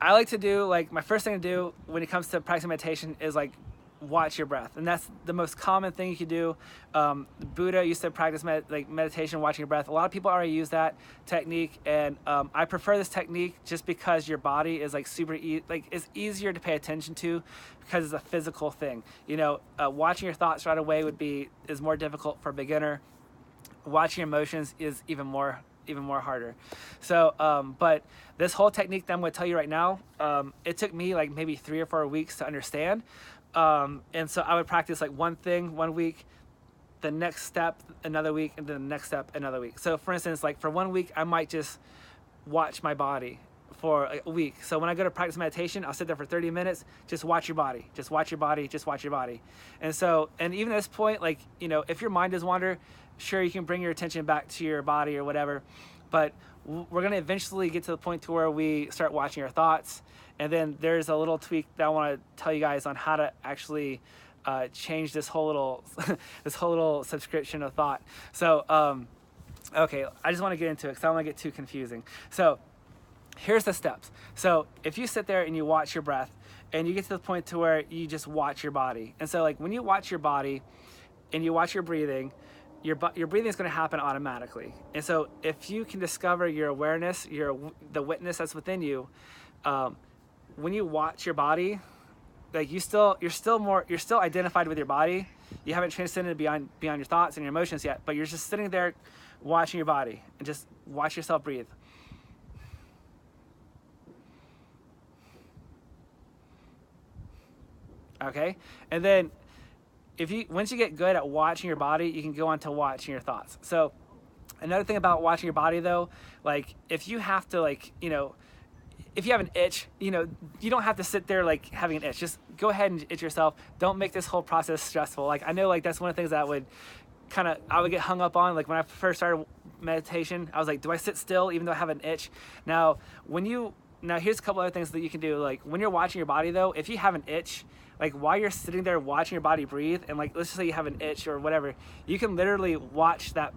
I like to do, like, my first thing to do when it comes to practicing meditation is like watch your breath, and that's the most common thing you can do. Buddha used to practice meditation, watching your breath. A lot of people already use that technique, and I prefer this technique just because your body is like it's easier to pay attention to because it's a physical thing. You know, watching your thoughts right away is more difficult for a beginner. Watching your emotions is even more harder. So, but this whole technique that I'm going to tell you right now, it took me like maybe 3 or 4 weeks to understand. And so I would practice like one thing 1 week, the next step another week, and then the next step another week. So for instance, like for 1 week, I might just watch my body for a week. So when I go to practice meditation, I'll sit there for 30 minutes, just watch your body, just watch your body, just watch your body. And so, and even at this point, like, you know, if your mind does wander, sure, you can bring your attention back to your body or whatever, but we're going to eventually get to the point to where we start watching our thoughts. And then there's a little tweak that I want to tell you guys on how to actually change this whole little subscription of thought. So, okay, I just want to get into it because I don't want to get too confusing. So here's the steps. So if you sit there and you watch your breath and you get to the point to where you just watch your body. And so like when you watch your body and you watch your breathing, your breathing is going to happen automatically. And so if you can discover your awareness, the witness that's within you, when you watch your body, like you're still identified with your body. You haven't transcended beyond your thoughts and your emotions yet, but you're just sitting there watching your body, and just watch yourself breathe. Okay, and then once you get good at watching your body, you can go on to watching your thoughts. So another thing about watching your body though, like if you have to if you have an itch, you don't have to sit there like having an itch. Just go ahead and itch yourself. Don't make this whole process stressful. Like I know like that's one of the things that I would get hung up on. Like when I first started meditation, I was like, do I sit still even though I have an itch? Now here's a couple other things that you can do. Like when you're watching your body though, if you have an itch, like while you're sitting there watching your body breathe, and like let's just say you have an itch or whatever, you can literally watch that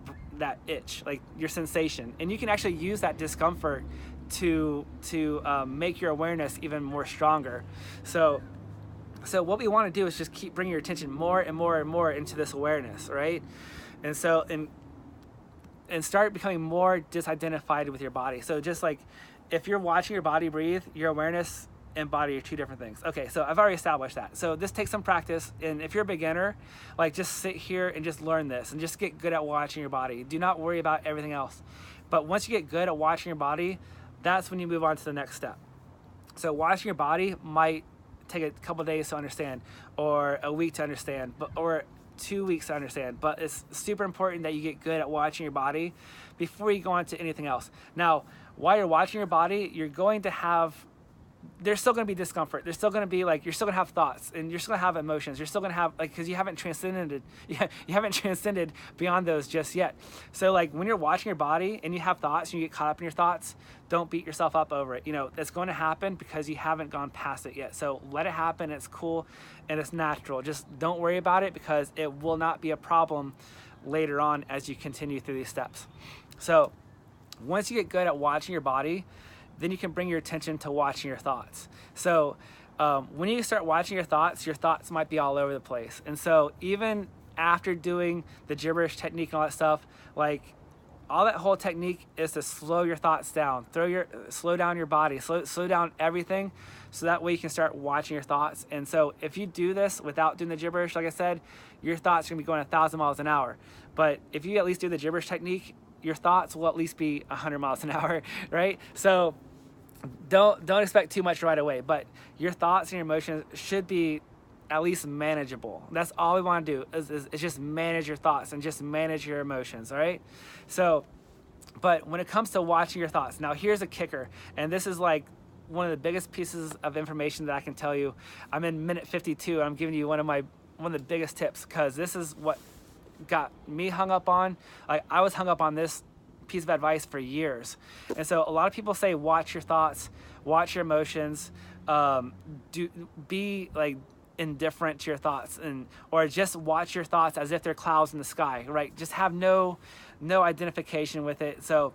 itch, like your sensation, and you can actually use that discomfort to make your awareness even more stronger. So what we want to do is just keep bringing your attention more and more and more into this awareness, right? And so and start becoming more disidentified with your body. So just like if you're watching your body breathe, your awareness and body are two different things. Okay, so I've already established that. So this takes some practice, and if you're a beginner, like just sit here and just learn this and just get good at watching your body. Do not worry about everything else. But once you get good at watching your body, that's when you move on to the next step. So watching your body might take a couple of days to understand, or a week to understand, or 2 weeks to understand. But it's super important that you get good at watching your body before you go on to anything else. Now, while you're watching your body, there's still going to be discomfort. There's still going to be like, you're still going to have thoughts, and you're still going to have emotions. You're still going to have because you haven't transcended beyond those just yet. So like when you're watching your body and you have thoughts and you get caught up in your thoughts, don't beat yourself up over it. It's going to happen because you haven't gone past it yet. So let it happen. It's cool and it's natural. Just don't worry about it because it will not be a problem later on as you continue through these steps. So once you get good at watching your body, then you can bring your attention to watching your thoughts. So when you start watching your thoughts might be all over the place. And so even after doing the gibberish technique and all that stuff, like all that whole technique is to slow your thoughts down, slow down your body, slow down everything, so that way you can start watching your thoughts. And so if you do this without doing the gibberish, like I said, your thoughts are gonna be going 1,000 miles an hour. But if you at least do the gibberish technique, your thoughts will at least be 100 miles an hour, right? So don't expect too much right away, but your thoughts and your emotions should be at least manageable. That's all we want to do is just manage your thoughts and just manage your emotions, all right? So, but when it comes to watching your thoughts, now here's a kicker, and this is like one of the biggest pieces of information that I can tell you. I'm in minute 52, and I'm giving you one of the biggest tips, because this is what got me hung up on. Like I was hung up on this piece of advice for years. And so a lot of people say watch your thoughts, watch your emotions, be like indifferent to your thoughts, or just watch your thoughts as if they're clouds in the sky, right? Just have no identification with it. So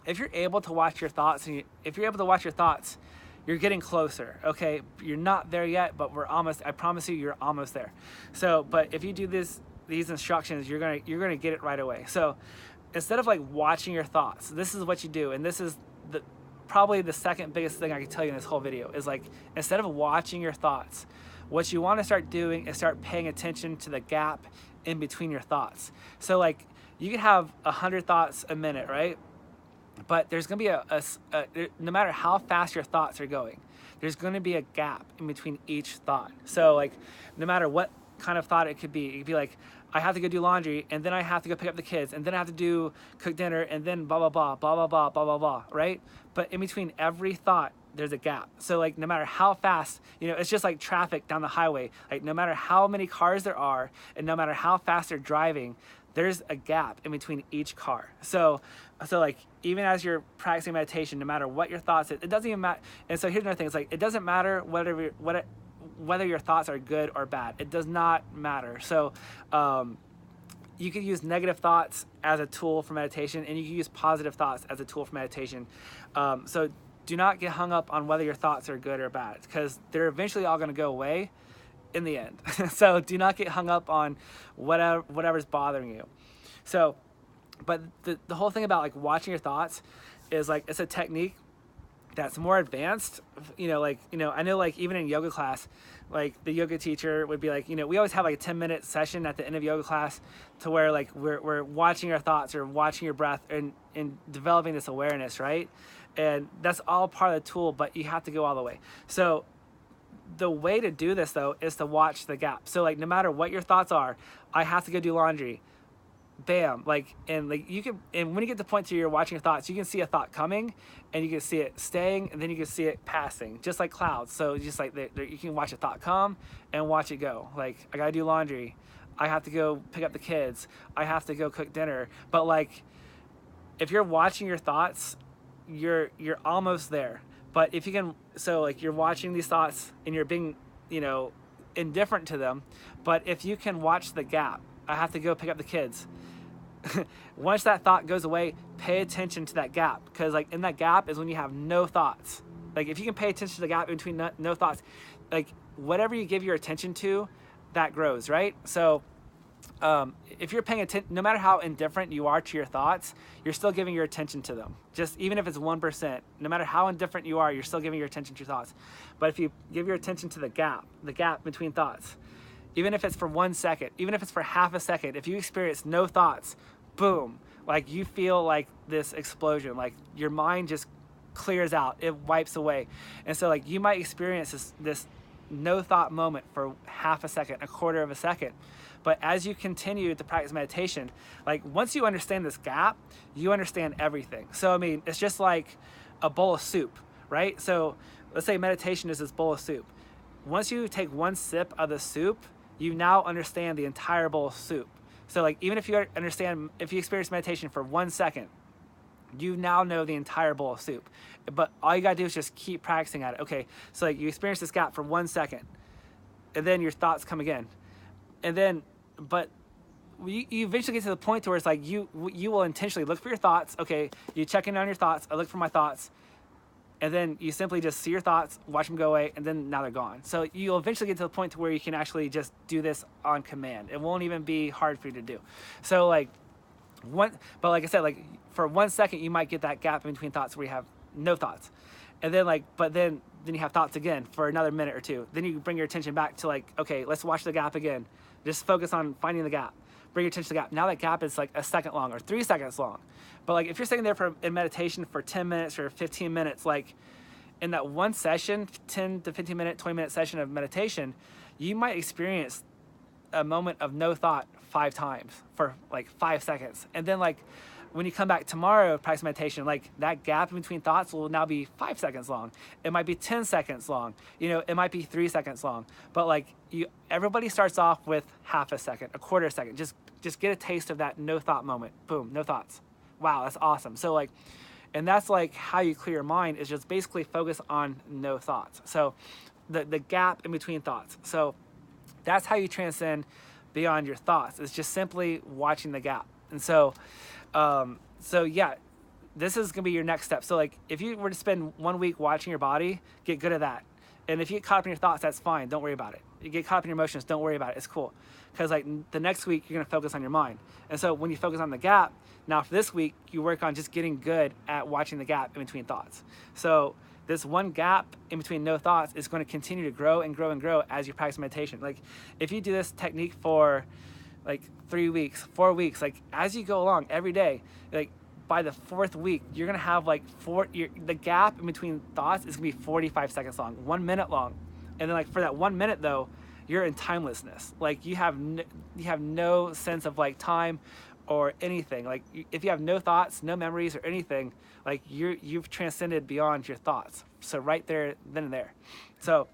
if you're able to watch your thoughts, you're getting closer, okay? You're not there yet, but I promise you, you're almost there. So, but if you do these instructions, you're gonna get it right away. So instead of like watching your thoughts, this is what you do, and this is probably the second biggest thing I can tell you in this whole video, is like, instead of watching your thoughts, what you want to start doing is start paying attention to the gap in between your thoughts. So like you can have 100 thoughts a minute, right? But there's gonna be no matter how fast your thoughts are going, there's gonna be a gap in between each thought. So like no matter what kind of thought it could be like, I have to go do laundry, and then I have to go pick up the kids, and then I have to cook dinner, and then blah, blah, blah, blah, blah, blah, blah, blah, blah, right? But in between every thought, there's a gap. So like no matter how fast, it's just like traffic down the highway. Like no matter how many cars there are, and no matter how fast they're driving, there's a gap in between each car. So like even as you're practicing meditation, no matter what your thoughts, it doesn't even matter. And so here's another thing. It's like, it doesn't matter whether your thoughts are good or bad. It does not matter. So you can use negative thoughts as a tool for meditation, and you can use positive thoughts as a tool for meditation. So do not get hung up on whether your thoughts are good or bad, because they're eventually all going to go away in the end. So do not get hung up on whatever's bothering you. So, but the whole thing about like watching your thoughts is like, it's a technique that's more advanced. I know like even in yoga class, like the yoga teacher would be like, we always have like a 10-minute session at the end of yoga class to where like we're watching our thoughts or watching your breath and developing this awareness, right? And that's all part of the tool, but you have to go all the way. So the way to do this though is to watch the gap. So like no matter what your thoughts are, I have to go do laundry. Bam, and you can, and when you get to the point where you're watching your thoughts, you can see a thought coming, and you can see it staying, and then you can see it passing, just like clouds. So just like you can watch a thought come and watch it go. Like, I gotta do laundry, I have to go pick up the kids, I have to go cook dinner. But like, if you're watching your thoughts, you're almost there. But if you can, so like you're watching these thoughts and you're being, indifferent to them. But if you can watch the gap, I have to go pick up the kids. Once that thought goes away, pay attention to that gap, because like in that gap is when you have no thoughts. Like if you can pay attention to the gap between no thoughts, like whatever you give your attention to, that grows, right? So if you're paying attention, no matter how indifferent you are to your thoughts, you're still giving your attention to them. Just even if it's 1%, no matter how indifferent you are, you're still giving your attention to your thoughts. But if you give your attention to the gap between thoughts, even if it's for 1 second, even if it's for half a second, if you experience no thoughts, boom, like you feel like this explosion, like your mind just clears out, it wipes away. And so like you might experience this no thought moment for half a second, a quarter of a second. But as you continue to practice meditation, like once you understand this gap, you understand everything. So I mean, it's just like a bowl of soup, right? So let's say meditation is this bowl of soup. Once you take one sip of the soup, you now understand the entire bowl of soup. So like even if you experience meditation for 1 second, you now know the entire bowl of soup. But all you gotta do is just keep practicing at it. Okay, so like you experience this gap for 1 second, and then your thoughts come again. And then, but you eventually get to the point where it's like you will intentionally look for your thoughts. Okay, you check in on your thoughts, I look for my thoughts, and then you simply just see your thoughts, watch them go away, and then now they're gone. So you'll eventually get to the point to where you can actually just do this on command. It won't even be hard for you to do. So like but like I said, like for 1 second you might get that gap in between thoughts where you have no thoughts, and then then you have thoughts again for another minute or two. Then you bring your attention back to like, okay, let's watch the gap again. Just focus on finding the gap. Bring your attention to the gap. Now that gap is like a second long or 3 seconds long. But like if you're sitting there in meditation for 10 minutes or 15 minutes, like in that one session, 10 to 15 minute, 20 minute session of meditation, you might experience a moment of no thought 5 times for like 5 seconds. And then like when you come back tomorrow, practice meditation, like that gap in between thoughts will now be 5 seconds long. It might be 10 seconds long. It might be 3 seconds long. But like everybody starts off with half a second, a quarter second. Just get a taste of that no thought moment. Boom, no thoughts. Wow, that's awesome. So like, and that's like how you clear your mind, is just basically focus on no thoughts. So the gap in between thoughts. So that's how you transcend beyond your thoughts. It's just simply watching the gap. And so yeah, this is gonna be your next step. So like if you were to spend 1 week watching your body, get good at that. And if you get caught up in your thoughts, that's fine. Don't worry about it. You get caught up in your emotions, don't worry about it. It's cool. Because like the next week, you're gonna focus on your mind. And so when you focus on the gap, now for this week, you work on just getting good at watching the gap in between thoughts. So this one gap in between no thoughts is going to continue to grow and grow and grow as you practice meditation. Like if you do this technique for like 3 weeks, 4 weeks, like as you go along every day, like by the 4th week, you're gonna have like the gap in between thoughts is gonna be 45 seconds long, 1 minute long. And then like for that 1 minute though, you're in timelessness. Like you have no sense of like time or anything. Like if you have no thoughts, no memories or anything, like you've transcended beyond your thoughts. So right there, then and there. So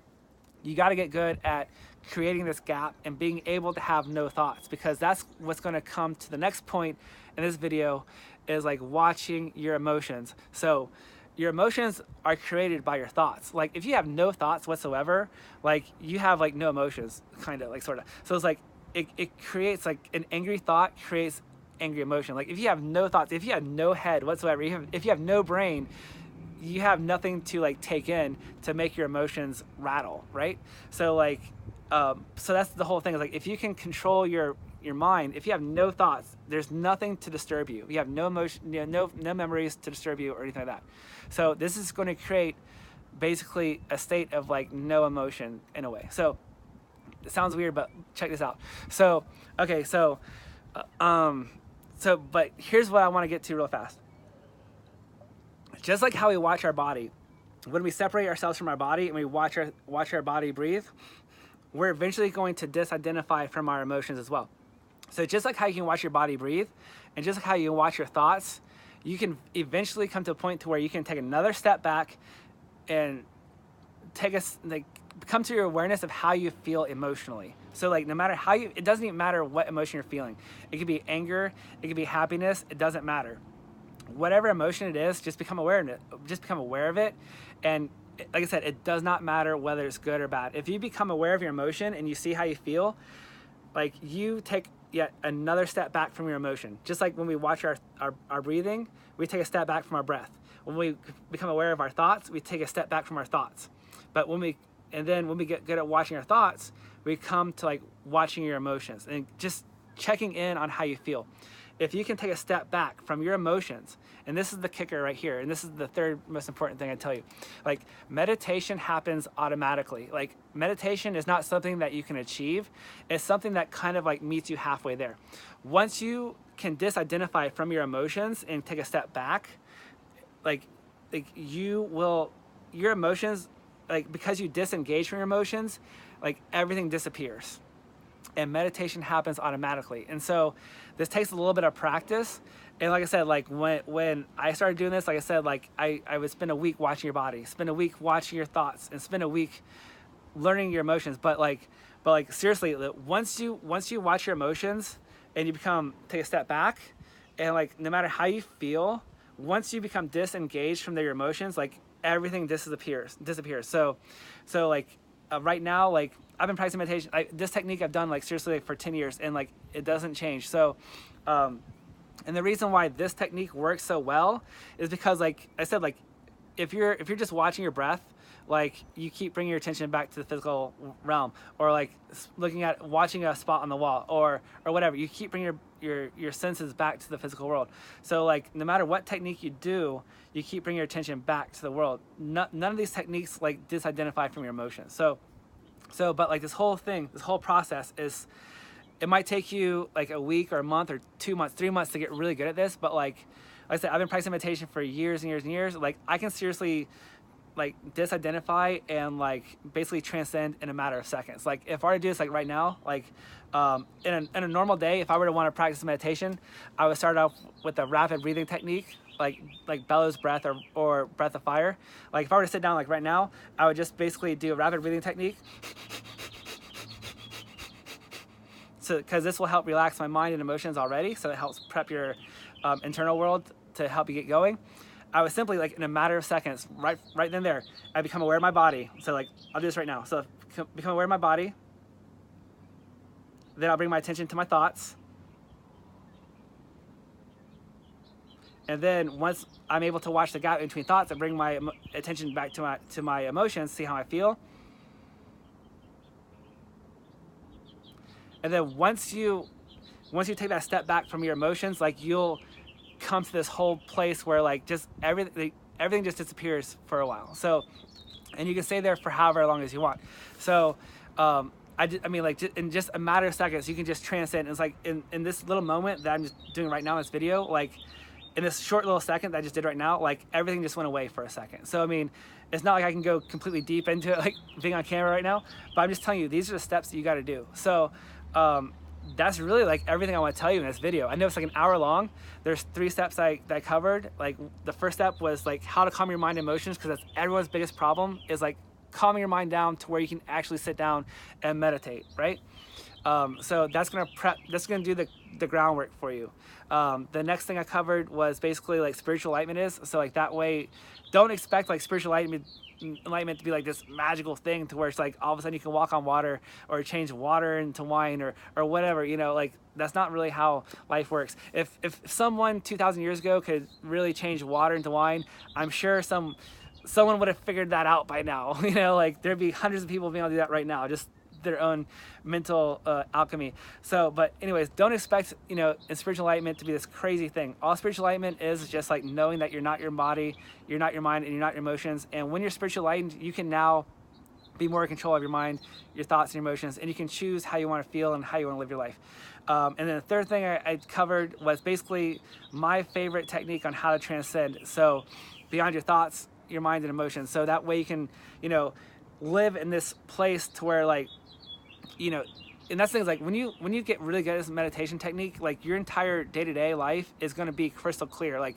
you got to get good at creating this gap and being able to have no thoughts, because that's what's going to come to the next point in this video, is like watching your emotions. So your emotions are created by your thoughts. Like if you have no thoughts whatsoever, like you have like no emotions, kind of like sort of. So it's like it creates like an angry thought creates angry emotion. Like if you have no thoughts, if you have no head whatsoever, if you have no brain, you have nothing to like take in to make your emotions rattle, right? So like so that's the whole thing, is like if you can control your mind, if you have no thoughts, there's nothing to disturb you. You have no emotion, no memories to disturb you or anything like that. So this is going to create basically a state of like no emotion in a way. So it sounds weird, but check this out. So okay, so but here's what I want to get to real fast. Just like how we watch our body, when we separate ourselves from our body and we watch our body breathe, we're eventually going to disidentify from our emotions as well. So just like how you can watch your body breathe, and just like how you can watch your thoughts, you can eventually come to a point to where you can take another step back and come to your awareness of how you feel emotionally. So like no matter how it doesn't even matter what emotion you're feeling. It could be anger, it could be happiness, it doesn't matter. Whatever emotion it is, just become aware of it. Just become aware of it. And like I said, it does not matter whether it's good or bad. If you become aware of your emotion and you see how you feel, like you take yet another step back from your emotion. Just like when we watch our breathing, we take a step back from our breath. When we become aware of our thoughts, we take a step back from our thoughts. But when we get good at watching our thoughts, we come to like watching your emotions and just checking in on how you feel. If you can take a step back from your emotions, and this is the kicker right here, and this is the third most important thing I tell you, like meditation happens automatically. Like meditation is not something that you can achieve. It's something that kind of like meets you halfway there. Once you can disidentify from your emotions and take a step back, like your emotions, like because you disengage from your emotions, like everything disappears. And meditation happens automatically. And so this takes a little bit of practice. And like I said, like when I started doing this, like I said, like I would spend a week watching your body, spend a week watching your thoughts, and spend a week learning your emotions. But seriously, once you watch your emotions and you take a step back, and like no matter how you feel, once you become disengaged from your emotions, like everything disappears. So like right now, like I've been practicing meditation. This technique I've done like seriously like for 10 years, and like it doesn't change. So, and the reason why this technique works so well is because, like I said, like if you're just watching your breath, like you keep bringing your attention back to the physical realm, or like watching a spot on the wall, or whatever. You keep bringing your senses back to the physical world. So like no matter what technique you do, you keep bringing your attention back to the world. None of these techniques like disidentify from your emotions. So, but like this whole process it might take you like a week or a month or 2 months, 3 months to get really good at this. But like I said, I've been practicing meditation for years and years and years. Like I can seriously like disidentify and like basically transcend in a matter of seconds. Like if I were to do this like right now, like in a normal day, if I were to want to practice meditation, I would start off with a rapid breathing technique, like bellows breath or breath of fire. Like if I were to sit down like right now, I would just basically do a rapid breathing technique. So because this will help relax my mind and emotions already, so it helps prep your internal world to help you get going. I was simply like in a matter of seconds, right then and there, I become aware of my body. So like I'll do this right now. So become aware of my body. Then I'll bring my attention to my thoughts. And then once I'm able to watch the gap between thoughts, I bring my attention back to my emotions, see how I feel. And then once you take that step back from your emotions, like you'll come to this whole place where like just everything just disappears for a while. So, and you can stay there for however long as you want. So, in just a matter of seconds, you can just transcend. It's like in this little moment that I'm just doing right now in this video, like in this short little second that I just did right now, like everything just went away for a second. So, I mean, it's not like I can go completely deep into it, like being on camera right now, but I'm just telling you, these are the steps that you got to do. So, that's really like everything I want to tell you in this video. I know it's like an hour long. There's 3 steps that I covered. Like the first step was like how to calm your mind and emotions, because that's everyone's biggest problem, is like calming your mind down to where you can actually sit down and meditate, right? So that's gonna do the groundwork for you. The next thing I covered was basically like spiritual enlightenment is. So like that way, don't expect like spiritual enlightenment to be like this magical thing to where it's like all of a sudden you can walk on water or change water into wine or whatever, you know, like that's not really how life works. If someone 2,000 years ago could really change water into wine, I'm sure someone would have figured that out by now. You know, like there'd be hundreds of people being able to do that right now, just their own mental alchemy. So, but anyways, don't expect, you know, in spiritual enlightenment to be this crazy thing. All spiritual enlightenment is just like knowing that you're not your body, you're not your mind, and you're not your emotions. And when you're spiritual enlightened, you can now be more in control of your mind, your thoughts, and your emotions, and you can choose how you want to feel and how you want to live your life. And then the third thing I covered was basically my favorite technique on how to transcend. So beyond your thoughts, your mind and emotions. So that way you can, you know, live in this place to where like, you know, and that's the thing is like when you get really good at this meditation technique, like your entire day-to-day life is going to be crystal clear. Like,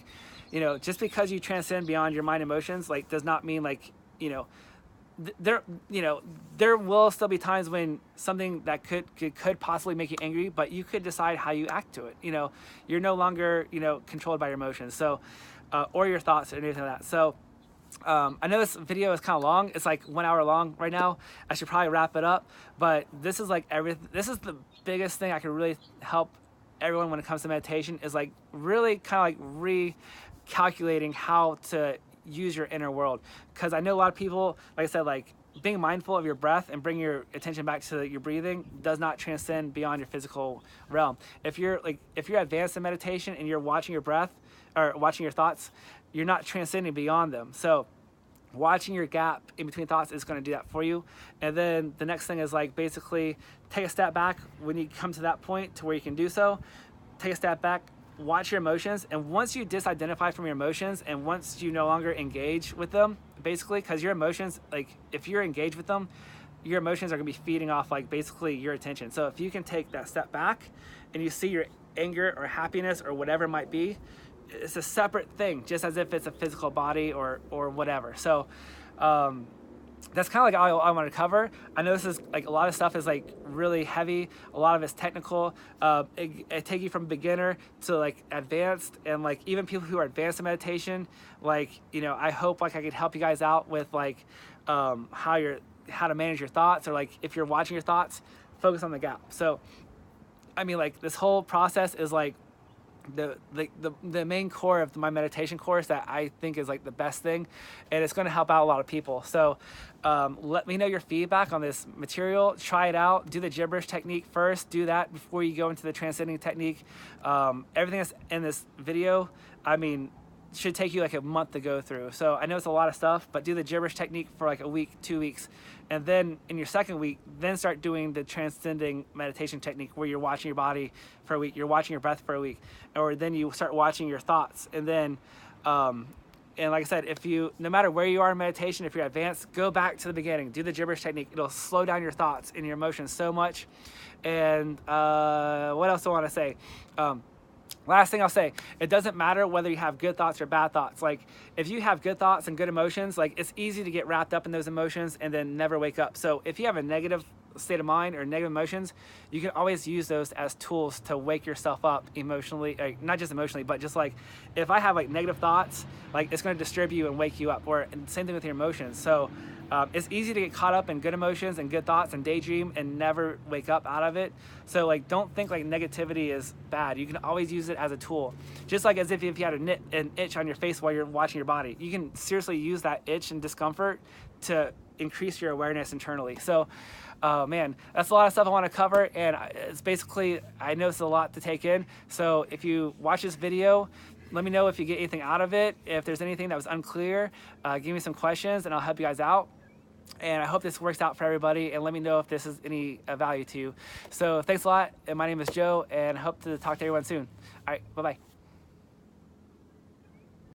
you know, just because you transcend beyond your mind emotions, like does not mean like, you know, there will still be times when something that could possibly make you angry, but you could decide how you act to it. You know, you're no longer, you know, controlled by your emotions. So, or your thoughts or anything like that. So, I know this video is kind of long. It's like 1 hour long right now. I should probably wrap it up, but this is like this is the biggest thing I can really help everyone when it comes to meditation is like really kind of like recalculating how to use your inner world. Because I know a lot of people, like I said, like being mindful of your breath and bring your attention back to your breathing does not transcend beyond your physical realm. If you're advanced in meditation and you're watching your breath or watching your thoughts, you're not transcending beyond them. So watching your gap in between thoughts is going to do that for you. And then the next thing is like basically take a step back when you come to that point to where you can do so. Take a step back, watch your emotions, and once you disidentify from your emotions and once you no longer engage with them, basically, because your emotions, like if you're engaged with them, your emotions are going to be feeding off like basically your attention. So if you can take that step back and you see your anger or happiness or whatever it might be, it's a separate thing, just as if it's a physical body or whatever. So that's kind of like all I want to cover. I know this is like a lot of stuff is like really heavy. A lot of it's technical. It take you from beginner to like advanced, and like even people who are advanced in meditation, like, you know, I hope like I could help you guys out with like how to manage your thoughts, or like if you're watching your thoughts, focus on the gap. So I mean, like this whole process is like the main core of my meditation course that I think is like the best thing, and it's going to help out a lot of people. So let me know your feedback on this material. Try it out. Do the gibberish technique first. Do that before you go into the transcending technique. Everything that's in this video, I mean, should take you like a month to go through. So I know it's a lot of stuff, but do the gibberish technique for like a week, 2 weeks. And then in your second week, then start doing the transcending meditation technique where you're watching your body for a week, you're watching your breath for a week, or then you start watching your thoughts. And then, and like I said, no matter where you are in meditation, if you're advanced, go back to the beginning, do the gibberish technique. It'll slow down your thoughts and your emotions so much. And what else do I want to say? Last thing I'll say, it doesn't matter whether you have good thoughts or bad thoughts. Like if you have good thoughts and good emotions, like it's easy to get wrapped up in those emotions and then never wake up. So if you have a negative state of mind or negative emotions, you can always use those as tools to wake yourself up emotionally, not just emotionally, but just like if I have like negative thoughts, like it's going to disturb you and wake you up, or and same thing with your emotions. So it's easy to get caught up in good emotions and good thoughts and daydream and never wake up out of it. So like don't think like negativity is bad. You can always use it as a tool, just like as if you had an itch on your face while you're watching your body. You can seriously use that itch and discomfort to increase your awareness internally. So man, that's a lot of stuff I want to cover, and it's basically, I know it's a lot to take in. So if you watch this video, let me know if you get anything out of it. If there's anything that was unclear, give me some questions and I'll help you guys out. And I hope this works out for everybody, and let me know if this is any value to you. So thanks a lot, and my name is Joe, and I hope to talk to everyone soon. All right, bye-bye.